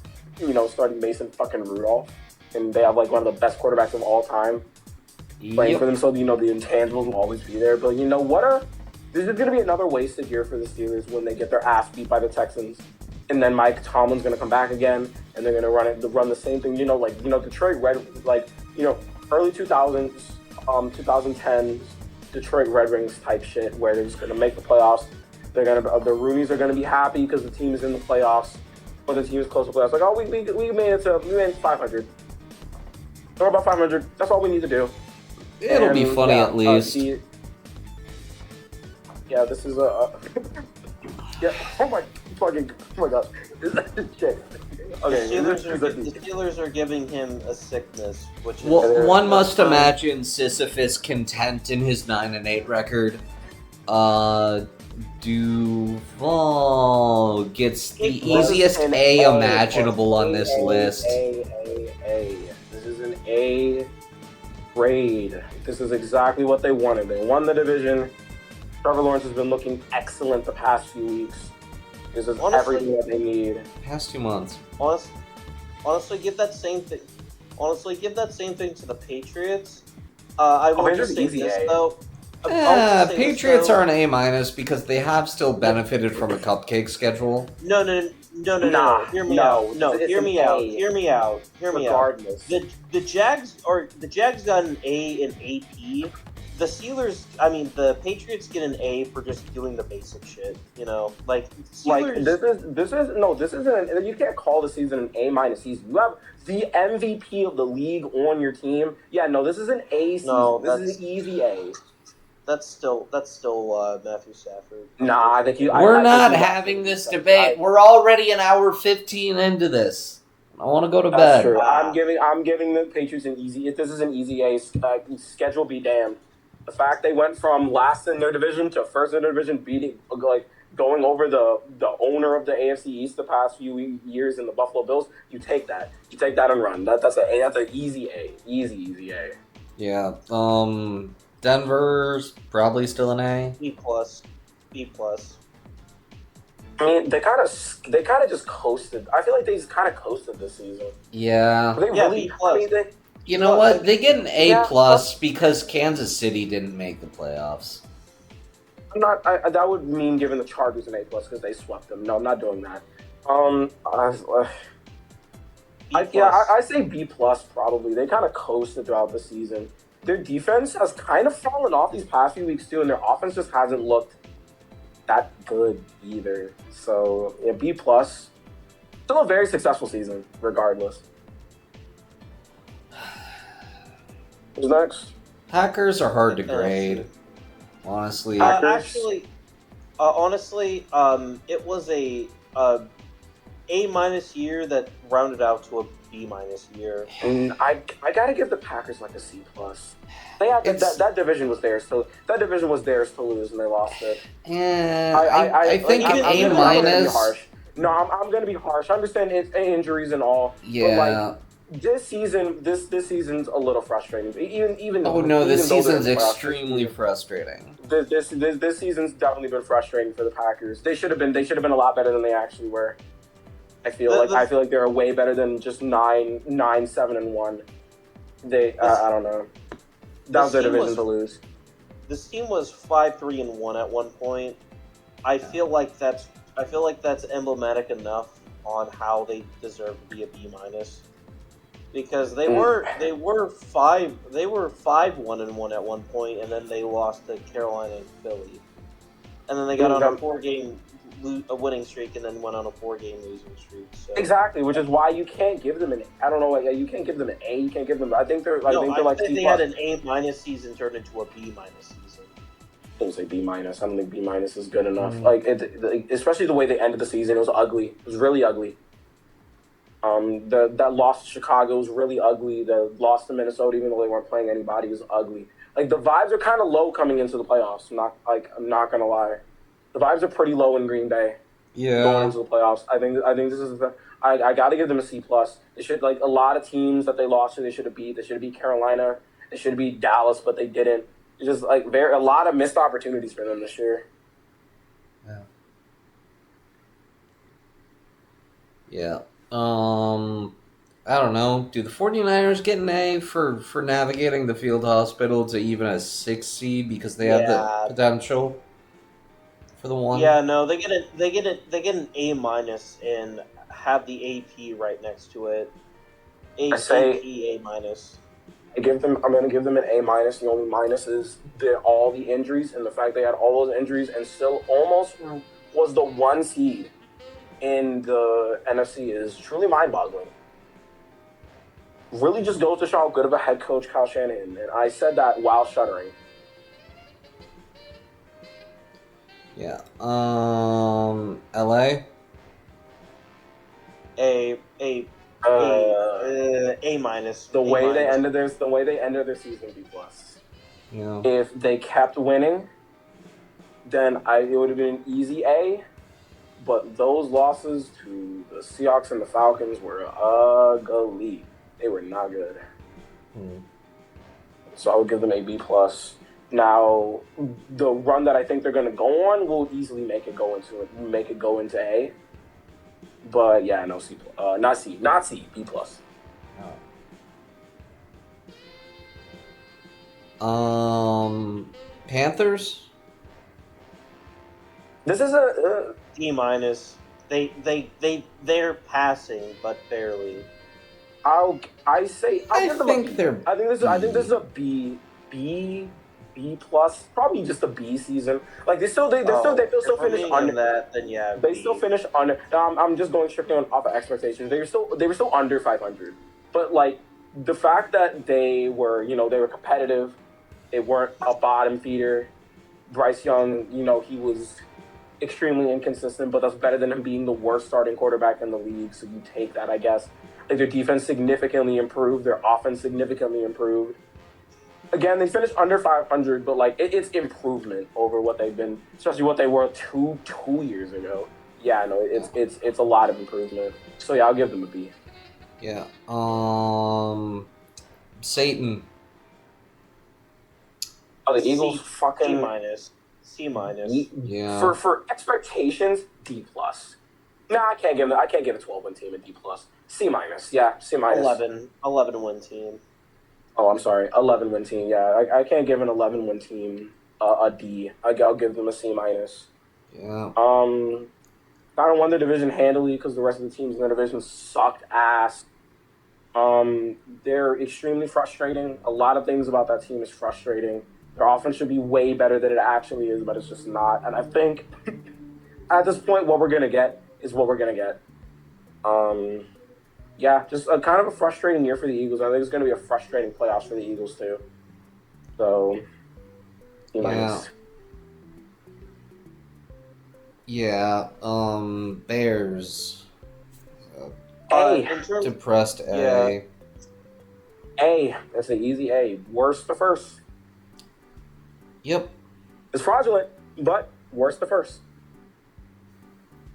B: starting Mason fucking Rudolph, and they have like one of the best quarterbacks of all time playing for them. So the intangibles will always be there. But this is going to be another wasted year for the Steelers when they get their ass beat by the Texans, and then Mike Tomlin's going to come back again, and they're going to run the same thing. Detroit early 2000s, 2010s. Detroit Red Wings type shit where they're just going to make the playoffs. The Roonies are going to be happy because the team is in the playoffs, but the team is close to the playoffs. Like, oh, we made it to 500. We're about 500. That's all we need to do.
A: It'll be funny at least.
B: This is a. Yeah. Oh my god. Shit. Okay.
C: The Steelers are giving him a sickness, which is
A: one must imagine Sisyphus content in his 9-8 record. Duval gets the easiest A imaginable on this list.
B: A. This is an A grade. This is exactly what they wanted. They won the division. Trevor Lawrence has been looking excellent the past few weeks. This is everything that they need.
A: Past 2 months.
C: Honestly, give that same thing. Honestly, give that same thing to the Patriots. I will just say this though.
A: Patriots are an A minus because they have still benefited from a cupcake schedule.
C: No. Hear me out.
B: Regardless.
C: The Jags got an A in AP. The the Patriots get an A for just doing the basic shit. This
B: isn't. You can't call the season an A minus season. You have the MVP of the league on your team. Yeah, no, this is an A season. No, this is an easy A.
C: That's still Matthew Stafford.
B: Nah, I think
A: we're not having this debate. We're already an hour 15 into this. I want to go to bed.
B: That's true. I'm giving the Patriots an easy. This is an easy A. Schedule be damned. The fact they went from last in their division to first in their division, going over the owner of the AFC East the past few years in the Buffalo Bills, you take that and run. That's an easy A, easy A.
A: Yeah. Denver's probably still an A.
C: B plus.
B: I mean, they kind of just coasted. I feel like they just kind of coasted this season.
A: Yeah.
B: They really.
C: B plus.
B: I mean,
A: you know what? They get an A plus because Kansas City didn't make the playoffs.
B: That would mean giving the Chargers an A plus because they swept them. No, I'm not doing that. I say B plus probably. They kind of coasted throughout the season. Their defense has kind of fallen off these past few weeks too, and their offense just hasn't looked that good either. So yeah, B plus. Still a very successful season, regardless. Who's next?
A: Packers are hard to grade, honestly.
C: Honestly, it was a A minus year that rounded out to a B minus year.
B: And I gotta give the Packers like a C plus. They had that division was theirs, so that division was theirs to lose, and they lost it.
A: Yeah, I think an A minus.
B: I'm gonna be harsh. I understand it's injuries and all.
A: Yeah.
B: But like, this season's a little frustrating.
A: This season's extremely frustrating.
B: This season's definitely been frustrating for the Packers. They should have been a lot better than they actually were. I feel like they're way better than just 9-7-1. I don't know. That was
C: this
B: their
C: team
B: division
C: was
B: to lose.
C: this team was 5-3-1 at one point. I feel like that's emblematic enough on how they deserve to be a B minus, because they were 5-1-1 at one point, and then they lost to Carolina and Philly, and then they got on a 4-game winning streak, and then went on a 4-game losing streak. So.
B: Exactly, which is why you can't give them an. I don't know. Like, you can't give them an A. You can't give them. I think they're.
C: No,
B: I think
C: they had an A minus season turned into a B minus season.
B: Don't say B minus. I don't think B minus is good enough. Like especially the way they ended the season, it was ugly. It was really ugly. That loss to Chicago was really ugly. The loss to Minnesota, even though they weren't playing anybody, was ugly. Like, the vibes are kind of low coming into the playoffs. I'm not gonna lie, the vibes are pretty low in Green Bay.
A: Yeah.
B: Going into the playoffs, I think this is I got to give them a C plus. They should, like, a lot of teams that they lost to, they should have beat. They should have beat Carolina. They should have beat Dallas, but they didn't. It's just like a lot of missed opportunities for them this year.
A: Yeah. Yeah. I don't know. Do the 49ers get an A for navigating the field hospital to even a 6 seed because they have the potential for the one?
C: Yeah, no, they get an A minus and have the AP right next to it. AP A minus.
B: I'm going to give them an A minus. The only minus is all the injuries, and the fact they had all those injuries and still almost was the 1 seed in the NFC is truly mind-boggling. Really just goes to show how good of a head coach Kyle Shanahan, and I said that while shuddering.
A: Yeah. LA?
C: A minus.
B: The way they ended their season, B plus.
A: Yeah.
B: If they kept winning, then it would have been an easy A. But those losses to the Seahawks and the Falcons were ugly. They were not good. So I would give them a B plus. Now, the run that I think they're going to go on will easily make it go into A. But yeah, no C, not C, B plus.
A: Panthers.
B: This is a
C: D minus. They're passing, but barely.
B: I think this is a B plus, probably just a B season. Like they still finish under
C: that. Then yeah,
B: they still finish under. I'm just going strictly off of expectations. They were still under 500, but like the fact that they were competitive, they weren't a bottom feeder. Bryce Young, he was extremely inconsistent, but that's better than him being the worst starting quarterback in the league. So you take that, I guess. Like, their defense significantly improved, their offense significantly improved. Again, they finished under 500, but like it's improvement over what they've been, especially what they were two years ago. Yeah, no, it's a lot of improvement. So yeah, I'll give them a B.
A: Yeah. Satan.
B: Oh, the Eagles fucking
C: C minus.
A: Yeah.
B: For expectations, D plus. Nah, I can't give a 12-win team a D plus. C minus. Yeah, C minus.
C: 11 win team.
B: Oh, I'm sorry, 11-win team. Yeah, I can't give an 11-win team a D. I'll give them a C minus.
A: Yeah.
B: I don't won their division handily because the rest of the teams in their division sucked ass. They're extremely frustrating. A lot of things about that team is frustrating. Their offense should be way better than it actually is, but it's just not. And I think at this point, what we're gonna get is what we're gonna get. Yeah, just a kind of a frustrating year for the Eagles. I think it's going to be a frustrating playoffs for the Eagles too. So,
A: Yeah. Bears. Depressed A.
B: A. That's an easy A. Worst to first.
A: Yep.
B: It's fraudulent, but worst to first.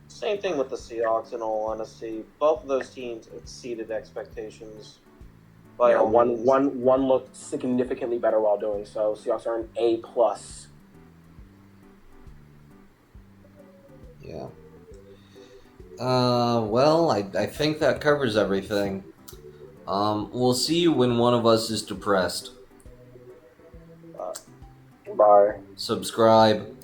C: Same thing with the Seahawks, in all honesty. Both of those teams exceeded expectations.
B: One looked significantly better while doing so. Seahawks are an A plus.
A: Yeah. Well, I think that covers everything. We'll see you when one of us is depressed.
B: Bye.
A: subscribe.